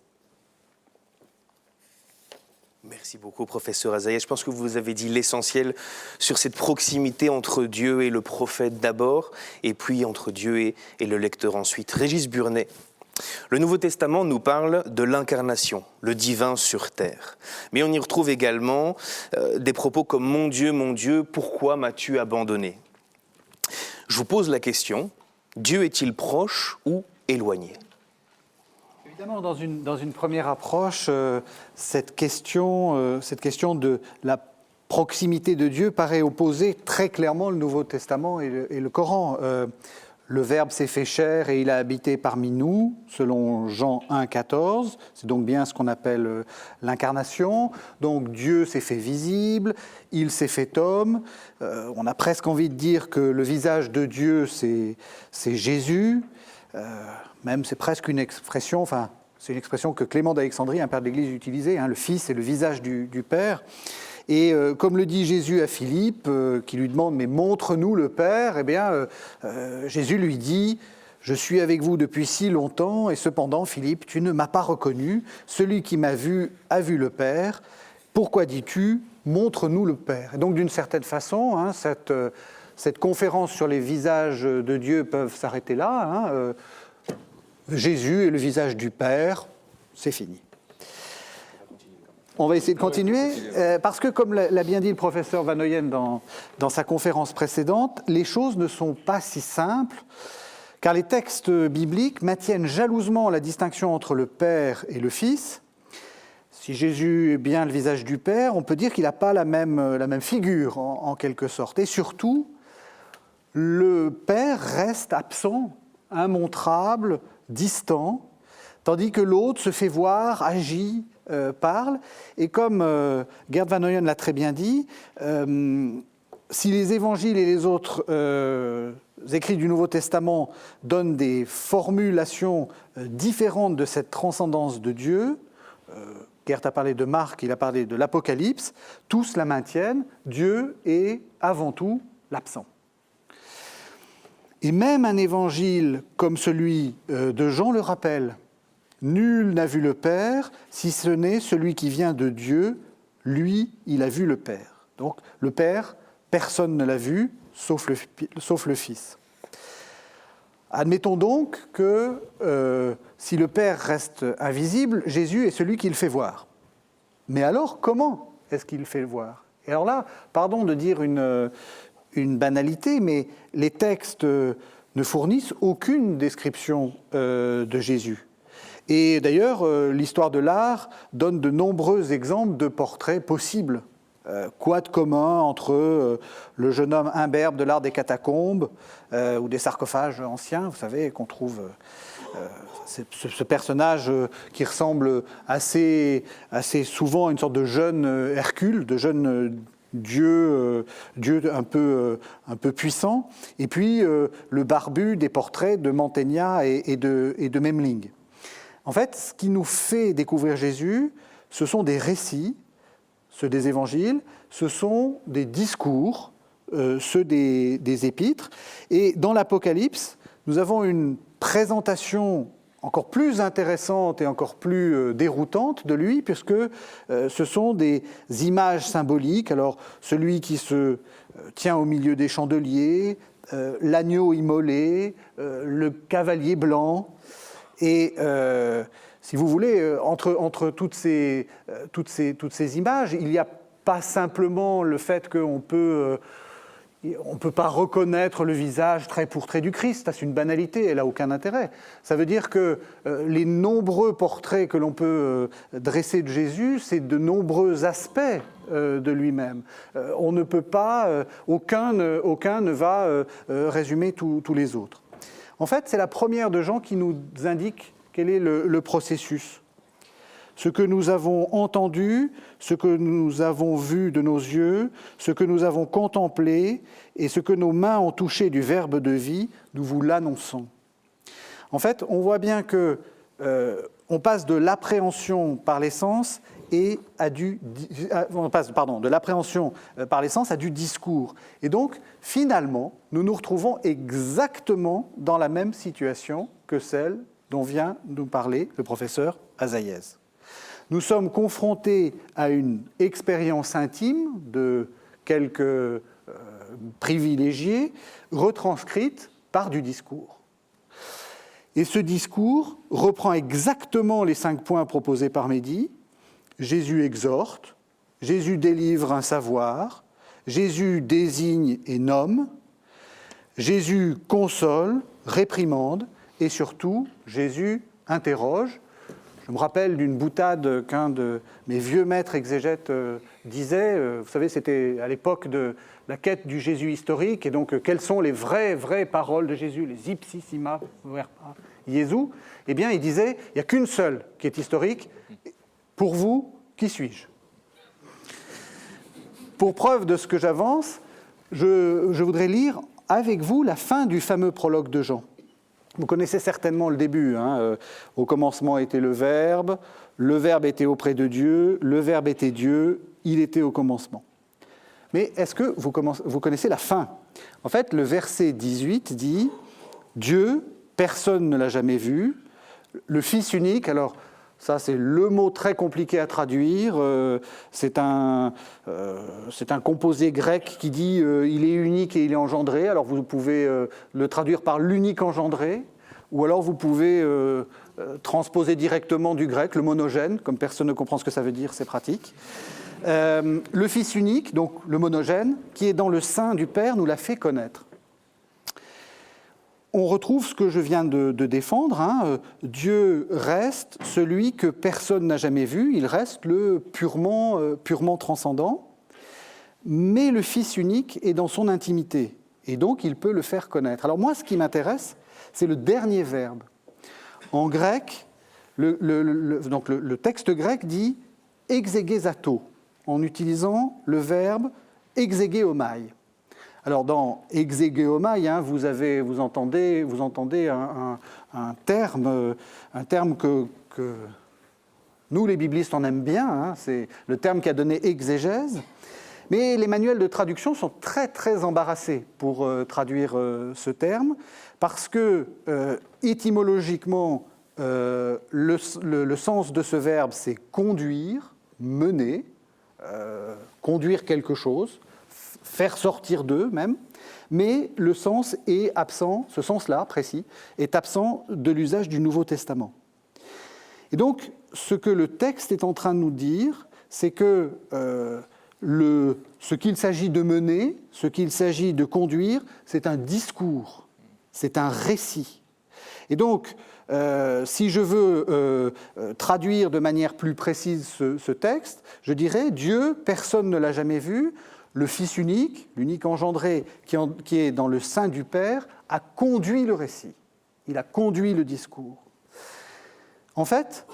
Merci beaucoup, professeur Azaïa. Je pense que vous avez dit l'essentiel sur cette proximité entre Dieu et le prophète d'abord, et puis entre Dieu et le lecteur ensuite. Régis Burnet, le Nouveau Testament nous parle de l'incarnation, le divin sur terre. Mais on y retrouve également des propos comme « Mon Dieu, pourquoi m'as-tu abandonné ?» Je vous pose la question, Dieu est-il proche ou éloigné ? Évidemment, dans une première approche, cette question de la proximité de Dieu paraît opposer très clairement le Nouveau Testament et le Coran. Le Verbe s'est fait chair et il a habité parmi nous, selon Jean 1,14. C'est donc bien ce qu'on appelle l'incarnation. Donc Dieu s'est fait visible, il s'est fait homme. On a presque envie de dire que le visage de Dieu, c'est Jésus. Même c'est presque une expression, c'est une expression que Clément d'Alexandrie, un père de l'Église, utilisait, le Fils est le visage du Père. Et comme le dit Jésus à Philippe, qui lui demande « mais montre-nous le Père », eh bien, Jésus lui dit « je suis avec vous depuis si longtemps, et cependant, Philippe, tu ne m'as pas reconnu. Celui qui m'a vu a vu le Père. Pourquoi dis-tu « montre-nous le Père » ?» Et donc, d'une certaine façon, cette conférence sur les visages de Dieu peuvent s'arrêter là. Jésus est le visage du Père, c'est fini. On va essayer de continuer, parce que comme l'a bien dit le professeur Van Ooyen dans sa conférence précédente, les choses ne sont pas si simples, car les textes bibliques maintiennent jalousement la distinction entre le Père et le Fils. Si Jésus est bien le visage du Père, on peut dire qu'il n'a pas la même figure, en quelque sorte. Et surtout, le Père reste absent, immontrable, distant, tandis que l'autre se fait voir, agit, parle. Et comme Gerd van Hoyen l'a très bien dit, si les évangiles et les autres écrits du Nouveau Testament donnent des formulations différentes de cette transcendance de Dieu, Gerd a parlé de Marc, il a parlé de l'Apocalypse, tous la maintiennent, Dieu est avant tout l'absent. Et même un évangile comme celui de Jean le rappelle, nul n'a vu le Père, si ce n'est celui qui vient de Dieu, lui, il a vu le Père. Donc le Père, personne ne l'a vu, sauf le Fils. Admettons donc que si le Père reste invisible, Jésus est celui qui le fait voir. Mais alors, comment est-ce qu'il le fait voir? Et alors là, pardon de dire une banalité, mais les textes ne fournissent aucune description de Jésus. Et d'ailleurs, l'histoire de l'art donne de nombreux exemples de portraits possibles. Quoi de commun entre le jeune homme imberbe de l'art des catacombes ou des sarcophages anciens, vous savez, qu'on trouve ce personnage qui ressemble assez souvent à une sorte de jeune Hercule, de jeune Dieu un peu puissant, et puis le barbu des portraits de Mantegna et de Memling. En fait, ce qui nous fait découvrir Jésus, ce sont des récits, ceux des évangiles, ce sont des discours, ceux des épîtres. Et dans l'Apocalypse, nous avons une présentation encore plus intéressante et encore plus déroutante de lui, puisque ce sont des images symboliques. Alors, celui qui se tient au milieu des chandeliers, l'agneau immolé, le cavalier blanc. Et si vous voulez, entre toutes ces images, il n'y a pas simplement le fait qu'on ne peut pas reconnaître le visage trait pour trait du Christ, ça c'est une banalité, elle n'a aucun intérêt. Ça veut dire que les nombreux portraits que l'on peut dresser de Jésus, c'est de nombreux aspects de lui-même. On ne peut pas, aucun ne va résumer tous les autres. En fait, c'est la première de Jean qui nous indique quel est le processus. Ce que nous avons entendu, ce que nous avons vu de nos yeux, ce que nous avons contemplé et ce que nos mains ont touché du Verbe de vie, nous vous l'annonçons. En fait, on voit bien que on passe de l'appréhension par les sens de l'appréhension par les sens à du discours. Et donc, finalement, nous nous retrouvons exactement dans la même situation que celle dont vient nous parler le professeur Azaïez. Nous sommes confrontés à une expérience intime de quelques privilégiés, retranscrite par du discours. Et ce discours reprend exactement les 5 points proposés par Mehdi. Jésus exhorte, Jésus délivre un savoir, Jésus désigne et nomme, Jésus console, réprimande, et surtout, Jésus interroge. Je me rappelle d'une boutade qu'un de mes vieux maîtres exégètes disait, vous savez, c'était à l'époque de la quête du Jésus historique, et donc quelles sont les vraies paroles de Jésus, les ipsissima verba Jésus. Eh bien, il disait, il n'y a qu'une seule qui est historique. Pour vous, qui suis-je? Pour preuve de ce que j'avance, je voudrais lire avec vous la fin du fameux prologue de Jean. Vous connaissez certainement le début. Au commencement était le Verbe était auprès de Dieu, le Verbe était Dieu, il était au commencement. Mais est-ce que vous connaissez la fin? En fait, le verset 18 dit « Dieu, personne ne l'a jamais vu, le Fils unique », alors ça c'est le mot très compliqué à traduire, c'est un composé grec qui dit il est unique et il est engendré, alors vous pouvez le traduire par l'unique engendré, ou alors vous pouvez transposer directement du grec, le monogène, comme personne ne comprend ce que ça veut dire, c'est pratique. Le Fils unique, donc le monogène, qui est dans le sein du Père, nous l'a fait connaître. On retrouve ce que je viens de défendre. Dieu reste celui que personne n'a jamais vu, il reste le purement transcendant, mais le Fils unique est dans son intimité, et donc il peut le faire connaître. Alors moi, ce qui m'intéresse, c'est le dernier verbe. En grec, Donc le texte grec dit exegesato, en utilisant le verbe exegeomai. Alors dans exegeomai, vous entendez un terme que nous, les biblistes, on aime bien, c'est le terme qui a donné exégèse, mais les manuels de traduction sont très très embarrassés pour traduire ce terme, parce que étymologiquement, le sens de ce verbe, c'est conduire, mener, conduire quelque chose, faire sortir d'eux même, mais le sens est absent, ce sens-là précis, est absent de l'usage du Nouveau Testament. Et donc, ce que le texte est en train de nous dire, c'est que ce qu'il s'agit de mener, ce qu'il s'agit de conduire, c'est un discours, c'est un récit. Et donc, si je veux traduire de manière plus précise ce texte, je dirais « Dieu, personne ne l'a jamais vu, le Fils unique, l'unique engendré qui est dans le sein du Père, a conduit le récit, il a conduit le discours. » En fait,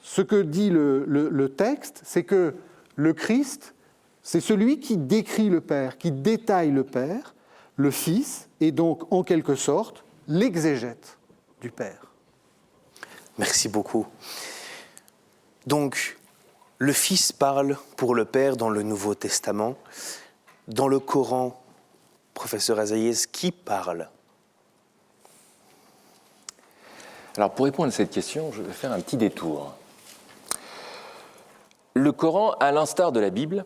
ce que dit le texte, c'est que le Christ, c'est celui qui décrit le Père, qui détaille le Père, le Fils est donc en quelque sorte l'exégète du Père. Merci beaucoup. Donc, le Fils parle pour le Père dans le Nouveau Testament. Dans le Coran, professeur Azaïez, qui parle ? Alors, pour répondre à cette question, je vais faire un petit détour. Le Coran, à l'instar de la Bible,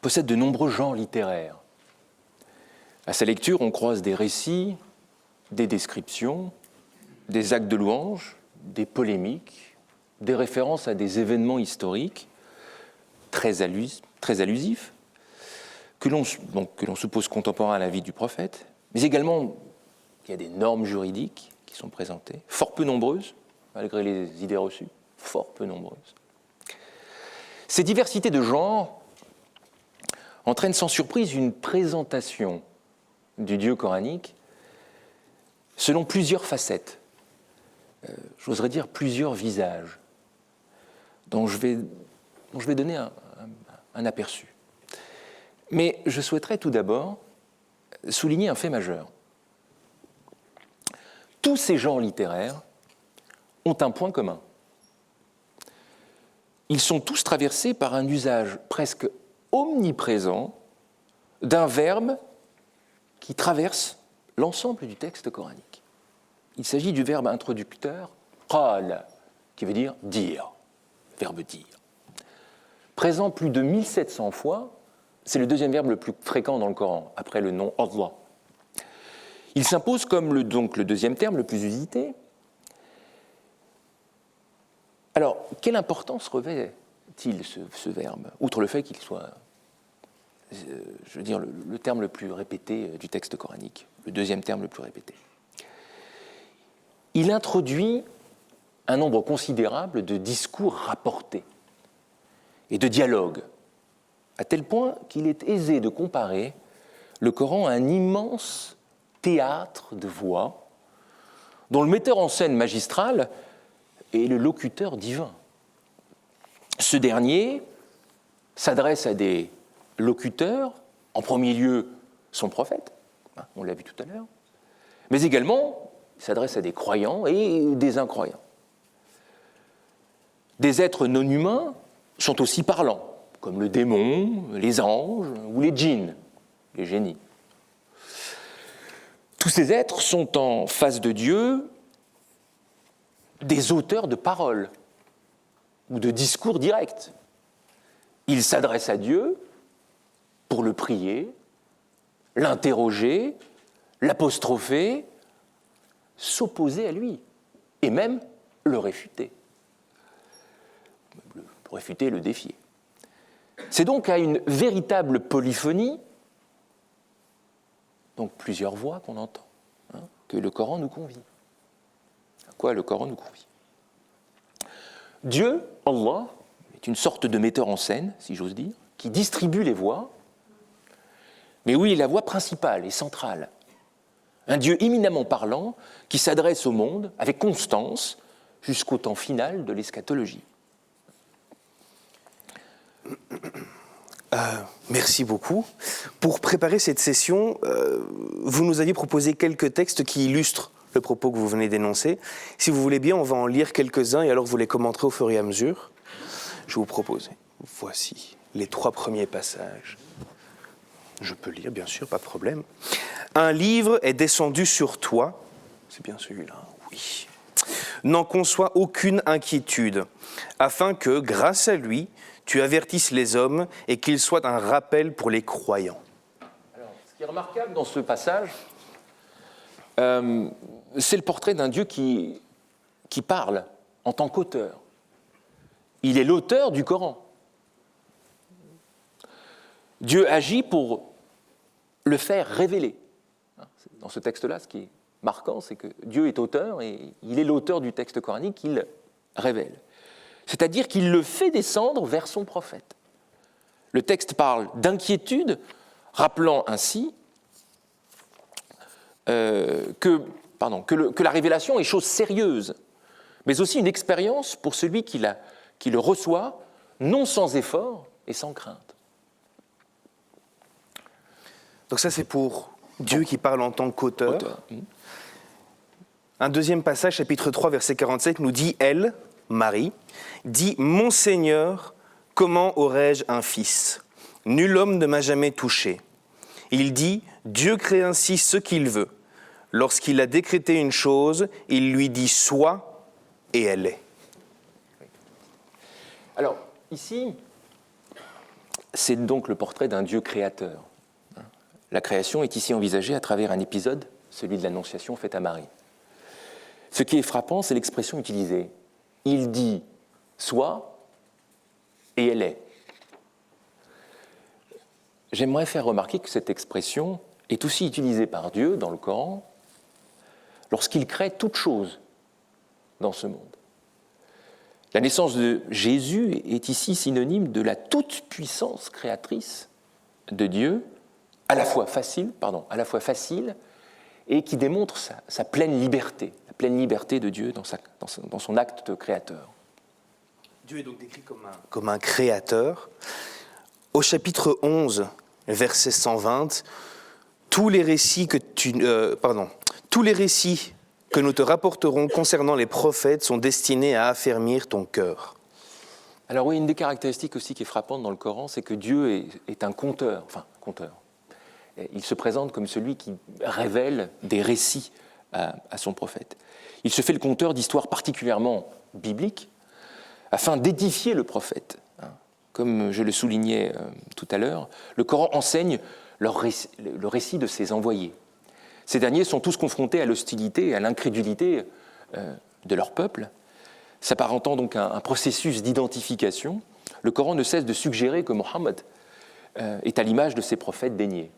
possède de nombreux genres littéraires. À sa lecture, on croise des récits, des descriptions, des actes de louange, des polémiques, des références à des événements historiques très allusifs, que l'on suppose contemporains à la vie du prophète, mais également il y a des normes juridiques qui sont présentées, fort peu nombreuses, malgré les idées reçues, fort peu nombreuses. Ces diversités de genres entraînent sans surprise une présentation du Dieu coranique selon plusieurs facettes, j'oserais dire plusieurs visages, dont je vais donner un aperçu. Mais je souhaiterais tout d'abord souligner un fait majeur. Tous ces genres littéraires ont un point commun. Ils sont tous traversés par un usage presque omniprésent d'un verbe qui traverse l'ensemble du texte coranique. Il s'agit du verbe introducteur « qal », qui veut dire « dire », verbe « dire ». Présent plus de 1700 fois, c'est le deuxième verbe le plus fréquent dans le Coran, après le nom « Allah ». Il s'impose comme le deuxième terme le plus usité. Alors, quelle importance revêt-il ce verbe, outre le fait qu'il soit, je veux dire, le terme le plus répété du texte coranique, le deuxième terme le plus répété? Il introduit un nombre considérable de discours rapportés et de dialogues, à tel point qu'il est aisé de comparer le Coran à un immense théâtre de voix dont le metteur en scène magistral est le locuteur divin. Ce dernier s'adresse à des locuteurs, en premier lieu son prophète, on l'a vu tout à l'heure, mais également il s'adresse à des croyants et des incroyants. Des êtres non humains sont aussi parlants, comme le démon, les anges ou les djinns, les génies. Tous ces êtres sont en face de Dieu des auteurs de paroles ou de discours directs. Ils s'adressent à Dieu pour le prier, l'interroger, l'apostropher, s'opposer à lui et même le réfuter. Le réfuter, le défier. C'est donc à une véritable polyphonie, donc plusieurs voix qu'on entend, que le Coran nous convie. À quoi le Coran nous convie? Dieu, Allah, est une sorte de metteur en scène, si j'ose dire, qui distribue les voix, mais oui, la voix principale et centrale. Un Dieu éminemment parlant qui s'adresse au monde avec constance, jusqu'au temps final de l'eschatologie. Merci beaucoup. Pour préparer cette session, vous nous aviez proposé quelques textes qui illustrent le propos que vous venez d'énoncer. Si vous voulez bien, on va en lire quelques-uns et alors vous les commenterez au fur et à mesure. Je vous propose, voici les 3 premiers passages. Je peux lire, bien sûr, pas de problème. Un livre est descendu sur toi, c'est bien celui-là, oui. N'en conçois aucune inquiétude, afin que, grâce à lui, tu avertisses les hommes et qu'il soit un rappel pour les croyants. Alors, ce qui est remarquable dans ce passage, c'est le portrait d'un Dieu qui parle en tant qu'auteur. Il est l'auteur du Coran. Dieu agit pour le faire révéler. Dans ce texte-là, ce qui est marquant, c'est que Dieu est auteur et il est l'auteur du texte coranique qu'il révèle. C'est-à-dire qu'il le fait descendre vers son prophète. Le texte parle d'inquiétude, rappelant ainsi que la révélation est chose sérieuse, mais aussi une expérience pour celui qui le reçoit, non sans effort et sans crainte. Donc ça, c'est pour Dieu qui parle en tant qu'auteur. Un deuxième passage, chapitre 3, verset 47, nous dit « Elle, Marie, dit « Mon Seigneur, comment aurais-je un fils ? Nul homme ne m'a jamais touché. » Il dit « Dieu crée ainsi ce qu'il veut. Lorsqu'il a décrété une chose, il lui dit « Sois » et elle est. » Alors, ici, c'est donc le portrait d'un Dieu créateur. La création est ici envisagée à travers un épisode, celui de l'Annonciation faite à Marie. Ce qui est frappant, c'est l'expression utilisée. Il dit « soit » et elle est. J'aimerais faire remarquer que cette expression est aussi utilisée par Dieu dans le Coran lorsqu'il crée toute chose dans ce monde. La naissance de Jésus est ici synonyme de la toute-puissance créatrice de Dieu, à la fois facile et qui démontre sa pleine liberté, la pleine liberté de Dieu dans son acte de créateur. Dieu est donc décrit comme un créateur. Au chapitre 11, verset 120, tous les récits que nous te rapporterons concernant les prophètes sont destinés à affermir ton cœur. Alors oui, une des caractéristiques aussi qui est frappante dans le Coran, c'est que Dieu est un conteur. Il se présente comme celui qui révèle des récits à son prophète. Il se fait le conteur d'histoires particulièrement bibliques afin d'édifier le prophète. Comme je le soulignais tout à l'heure, le Coran enseigne le récit de ses envoyés. Ces derniers sont tous confrontés à l'hostilité et à l'incrédulité de leur peuple. S'apparentant donc à un processus d'identification, le Coran ne cesse de suggérer que Mohammed est à l'image de ses prophètes déniés.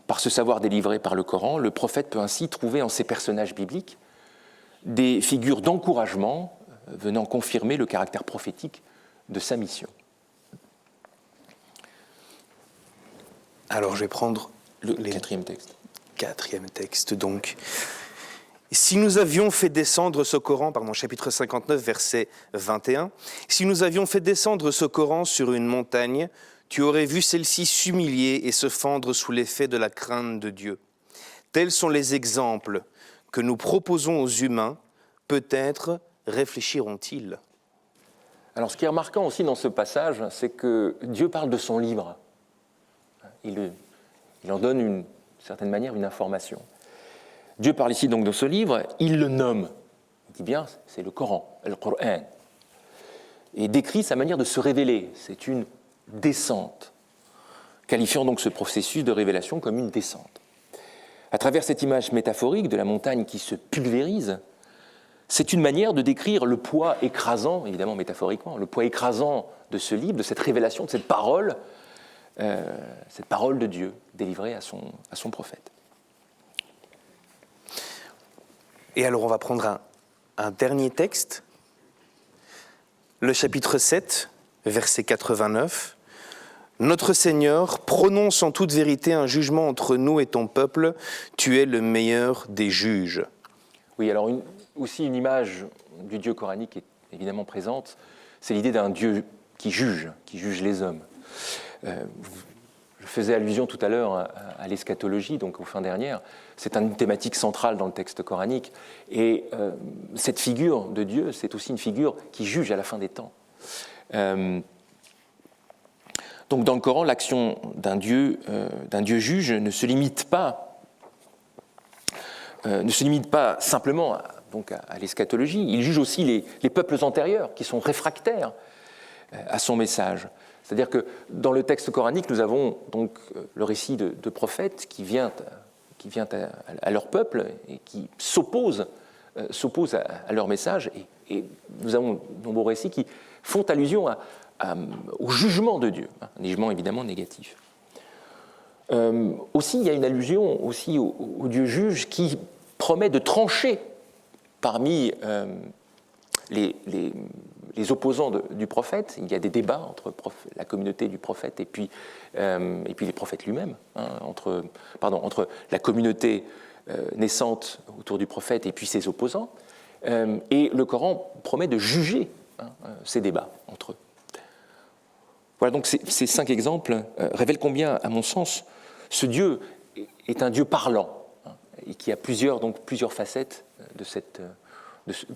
Par ce savoir délivré par le Coran, le prophète peut ainsi trouver en ces personnages bibliques des figures d'encouragement venant confirmer le caractère prophétique de sa mission. Alors je vais prendre le quatrième texte. Quatrième texte, donc. Si nous avions fait descendre ce Coran, chapitre 59, verset 21, si nous avions fait descendre ce Coran sur une montagne, tu aurais vu celle-ci s'humilier et se fendre sous l'effet de la crainte de Dieu. Tels sont les exemples que nous proposons aux humains, peut-être réfléchiront-ils. Alors ce qui est remarquant aussi dans ce passage, c'est que Dieu parle de son livre. Il en donne d'une certaine manière une information. Dieu parle ici donc de ce livre, il le nomme. Il dit bien, c'est le Coran, le Coran, et décrit sa manière de se révéler. C'est une descente, qualifiant donc ce processus de révélation comme une descente. À travers cette image métaphorique de la montagne qui se pulvérise, c'est une manière de décrire le poids écrasant, évidemment métaphoriquement, le poids écrasant de ce livre, de cette révélation, de cette parole de Dieu délivrée à son prophète. Et alors on va prendre un dernier texte, le chapitre 7, verset 89. Notre Seigneur prononce en toute vérité un jugement entre nous et ton peuple, tu es le meilleur des juges. Oui, alors aussi une image du Dieu coranique est évidemment présente, c'est l'idée d'un Dieu qui juge les hommes. Je faisais allusion tout à l'heure à l'eschatologie, donc aux fins dernières. C'est une thématique centrale dans le texte coranique. Et cette figure de Dieu, c'est aussi une figure qui juge à la fin des temps. Donc dans le Coran, l'action d'un Dieu juge ne se limite pas simplement à l'eschatologie. Il juge aussi les peuples antérieurs qui sont réfractaires à son message. C'est-à-dire que dans le texte coranique, nous avons donc le récit de prophètes qui vient à leur peuple et qui s'oppose à leur message. Et nous avons de nombreux récits qui font allusion au jugement de Dieu, un jugement évidemment négatif. Aussi, il y a une allusion aussi au Dieu juge qui promet de trancher parmi les opposants du prophète. Il y a des débats entre la communauté du prophète et puis les prophètes lui-même, entre la communauté naissante autour du prophète et puis ses opposants. Et le Coran promet de juger ces débats entre eux. Voilà, donc ces 5 exemples révèlent combien, à mon sens, ce Dieu est un Dieu parlant, et qui a plusieurs facettes de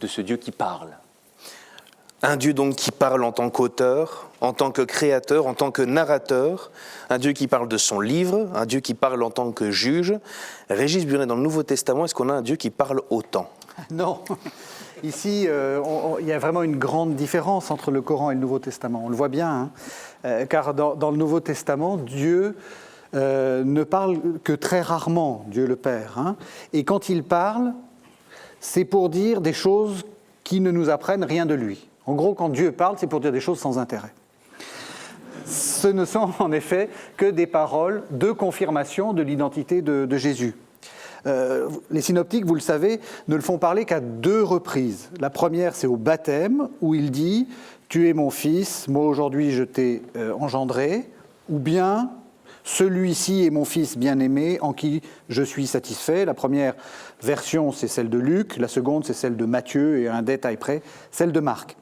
ce Dieu qui parle. Un Dieu donc qui parle en tant qu'auteur, en tant que créateur, en tant que narrateur, un Dieu qui parle de son livre, un Dieu qui parle en tant que juge. Régis Burnet, dans le Nouveau Testament, est-ce qu'on a un Dieu qui parle autant ? Non. Ici, il y a vraiment une grande différence entre le Coran et le Nouveau Testament. On le voit bien, car dans le Nouveau Testament, Dieu ne parle que très rarement, Dieu le Père. Et quand il parle, c'est pour dire des choses qui ne nous apprennent rien de lui. En gros, quand Dieu parle, c'est pour dire des choses sans intérêt. Ce ne sont en effet que des paroles de confirmation de l'identité de Jésus. Les synoptiques, vous le savez, ne le font parler qu'à 2 reprises. La première, c'est au baptême, où il dit « Tu es mon fils, moi aujourd'hui je t'ai engendré », ou bien « Celui-ci est mon fils bien-aimé, en qui je suis satisfait ». La première version, c'est celle de Luc, la seconde, c'est celle de Matthieu, et à un détail près, celle de Marc.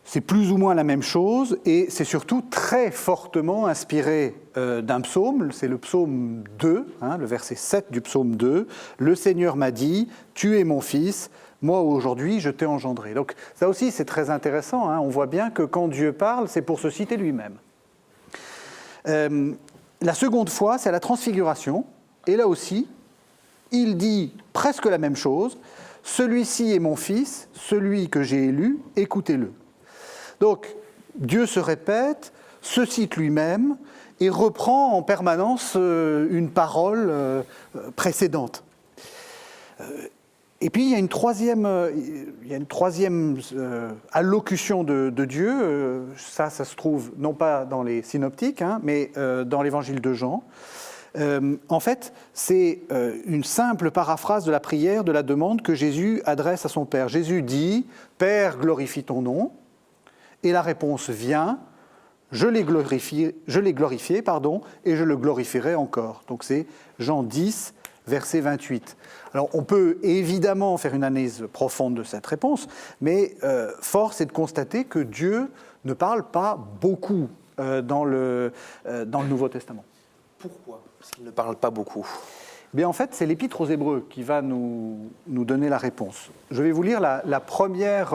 C'est plus ou moins la même chose, et c'est surtout très fortement inspiré d'un psaume, c'est le psaume 2, le verset 7 du psaume 2. « Le Seigneur m'a dit, tu es mon fils, moi aujourd'hui je t'ai engendré ». Donc ça aussi c'est très intéressant, on voit bien que quand Dieu parle, c'est pour se citer lui-même. La seconde fois, c'est à la Transfiguration, et là aussi, il dit presque la même chose. « Celui-ci est mon fils, celui que j'ai élu, écoutez-le ». Donc, Dieu se répète, se cite lui-même et reprend en permanence une parole précédente. Et puis, il y a une troisième allocution de Dieu. Ça se trouve non pas dans les synoptiques, mais dans l'évangile de Jean. En fait, c'est une simple paraphrase de la prière, de la demande que Jésus adresse à son Père. Jésus dit « Père, glorifie ton nom ». Et la réponse vient, je l'ai glorifié, et je le glorifierai encore. Donc c'est Jean 10, verset 28. Alors on peut évidemment faire une analyse profonde de cette réponse, mais force est de constater que Dieu ne parle pas beaucoup dans le Nouveau Testament. Pourquoi ? Parce qu'il ne parle pas beaucoup. Bien, en fait, c'est l'Épître aux Hébreux qui va nous donner la réponse. Je vais vous lire la première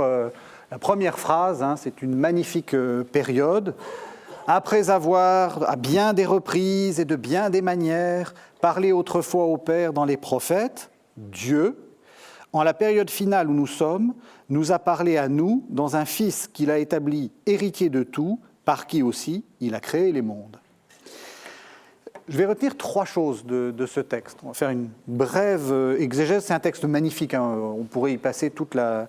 phrase, c'est une magnifique période. « Après avoir, à bien des reprises et de bien des manières, parlé autrefois au Père dans les prophètes, Dieu, en la période finale où nous sommes, nous a parlé à nous dans un Fils qu'il a établi héritier de tout, par qui aussi il a créé les mondes. » Je vais retenir 3 choses de ce texte. On va faire une brève exégèse. C'est un texte magnifique, on pourrait y passer toute la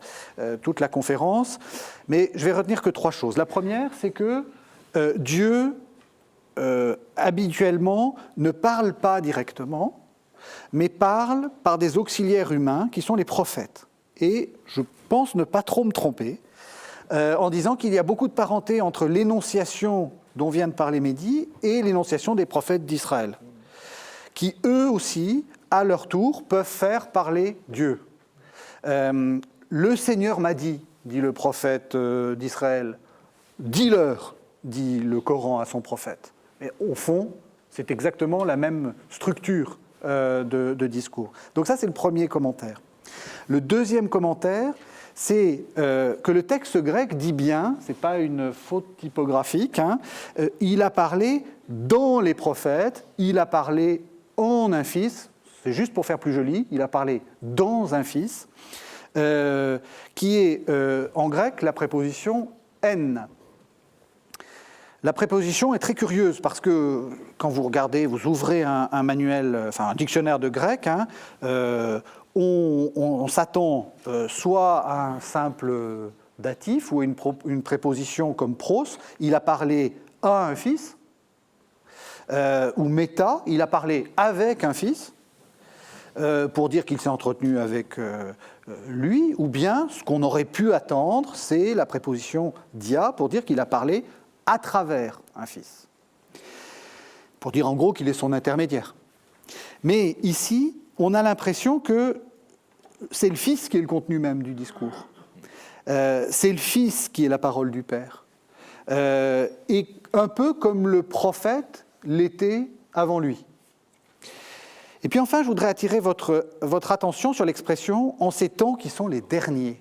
conférence. Mais je vais retenir que 3 choses. La première, c'est que Dieu, habituellement, ne parle pas directement, mais parle par des auxiliaires humains qui sont les prophètes. Et je pense ne pas trop me tromper en disant qu'il y a beaucoup de parenté entre l'énonciation dont vient de parler Mehdi, et l'énonciation des prophètes d'Israël, qui eux aussi, à leur tour, peuvent faire parler Dieu. Le Seigneur m'a dit le prophète d'Israël, dis-leur, dit le Coran à son prophète. Mais au fond, c'est exactement la même structure de discours. Donc ça, c'est le premier commentaire. Le deuxième commentaire, c'est que le texte grec dit bien, ce n'est pas une faute typographique, il a parlé dans les prophètes, il a parlé en un fils, c'est juste pour faire plus joli, il a parlé dans un fils, qui est en grec la préposition « en ». La préposition est très curieuse parce que quand vous regardez, vous ouvrez un manuel, enfin un dictionnaire de grec, on s'attend soit à un simple datif ou à une préposition comme pros, il a parlé à un fils, ou méta, il a parlé avec un fils, pour dire qu'il s'est entretenu avec lui, ou bien ce qu'on aurait pu attendre, c'est la préposition dia, pour dire qu'il a parlé à travers un fils, pour dire en gros qu'il est son intermédiaire. Mais ici, on a l'impression que c'est le Fils qui est le contenu même du discours. C'est le Fils qui est la parole du Père. Et un peu comme le prophète l'était avant lui. Et puis enfin, je voudrais attirer votre attention sur l'expression « en ces temps qui sont les derniers ».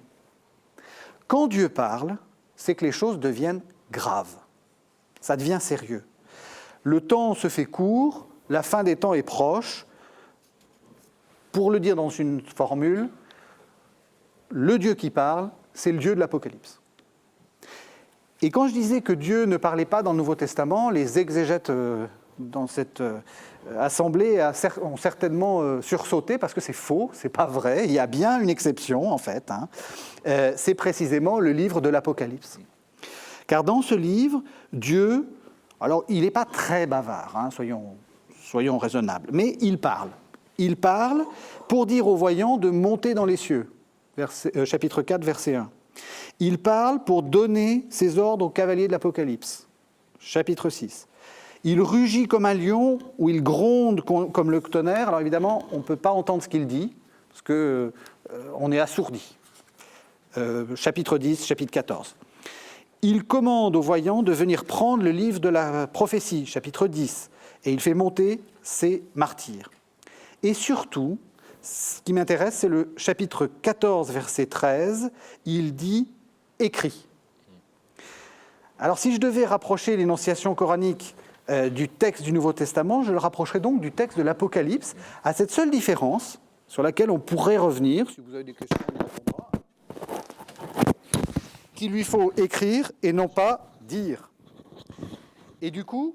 Quand Dieu parle, c'est que les choses deviennent graves. Ça devient sérieux. Le temps se fait court, la fin des temps est proche. Pour le dire dans une formule, le Dieu qui parle, c'est le Dieu de l'Apocalypse. Et quand je disais que Dieu ne parlait pas dans le Nouveau Testament, les exégètes dans cette assemblée ont certainement sursauté parce que c'est faux, c'est pas vrai, il y a bien une exception en fait. C'est précisément le livre de l'Apocalypse. Car dans ce livre, Dieu, alors il n'est pas très bavard, soyons raisonnables, mais il parle. Il parle pour dire aux voyants de monter dans les cieux, chapitre 4, verset 1. Il parle pour donner ses ordres aux cavaliers de l'Apocalypse, chapitre 6. Il rugit comme un lion ou il gronde comme le tonnerre. Alors évidemment, on ne peut pas entendre ce qu'il dit, parce qu'on est assourdi. Chapitre 10, chapitre 14. Il commande aux voyants de venir prendre le livre de la prophétie, chapitre 10, et il fait monter ses martyrs. Et surtout, ce qui m'intéresse, c'est le chapitre 14, verset 13, il dit « écrit ». Alors si je devais rapprocher l'énonciation coranique du texte du Nouveau Testament, je le rapprocherais donc du texte de l'Apocalypse, à cette seule différence, sur laquelle on pourrait revenir, si vous avez des questions, on y répondra, qu'il lui faut écrire et non pas dire. Et du coup,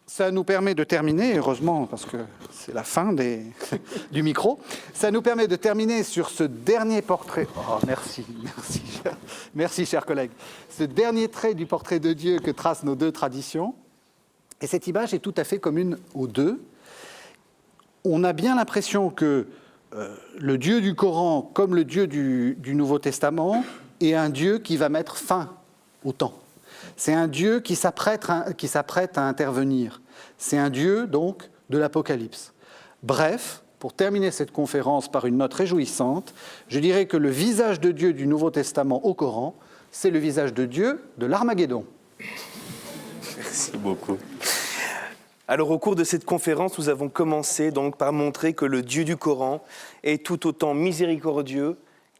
ça nous permet de terminer, heureusement, parce que c'est la fin du micro, ça nous permet de terminer sur ce dernier portrait. Oh, merci, chers collègues. Ce dernier trait du portrait de Dieu que tracent nos deux traditions. Et cette image est tout à fait commune aux deux. On a bien l'impression que le Dieu du Coran, comme le Dieu du Nouveau Testament, est un Dieu qui va mettre fin au temps. C'est un Dieu qui s'apprête à intervenir. C'est un Dieu, donc, de l'Apocalypse. Bref, pour terminer cette conférence par une note réjouissante, je dirais que le visage de Dieu du Nouveau Testament au Coran, c'est le visage de Dieu de l'Armageddon. Merci beaucoup. Alors, au cours de cette conférence, nous avons commencé donc par montrer que le Dieu du Coran est tout autant miséricordieux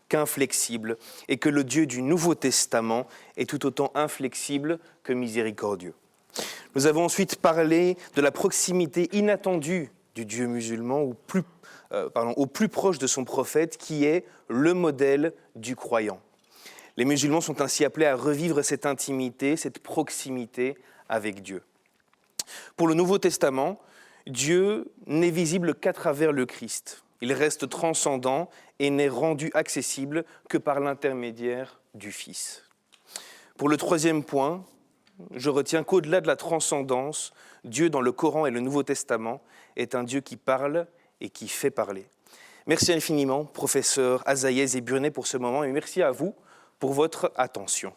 qu'inflexible, et que le Dieu du Nouveau Testament est tout autant inflexible que miséricordieux. Nous avons ensuite parlé de la proximité inattendue du Dieu musulman au plus proche de son prophète, qui est le modèle du croyant. Les musulmans sont ainsi appelés à revivre cette intimité, cette proximité avec Dieu. Pour le Nouveau Testament, Dieu n'est visible qu'à travers le Christ. Il reste transcendant et n'est rendu accessible que par l'intermédiaire du Fils. Pour le troisième point, je retiens qu'au-delà de la transcendance, Dieu dans le Coran et le Nouveau Testament est un Dieu qui parle et qui fait parler. Merci infiniment, professeurs Azaïez et Burnet, pour ce moment, et merci à vous pour votre attention.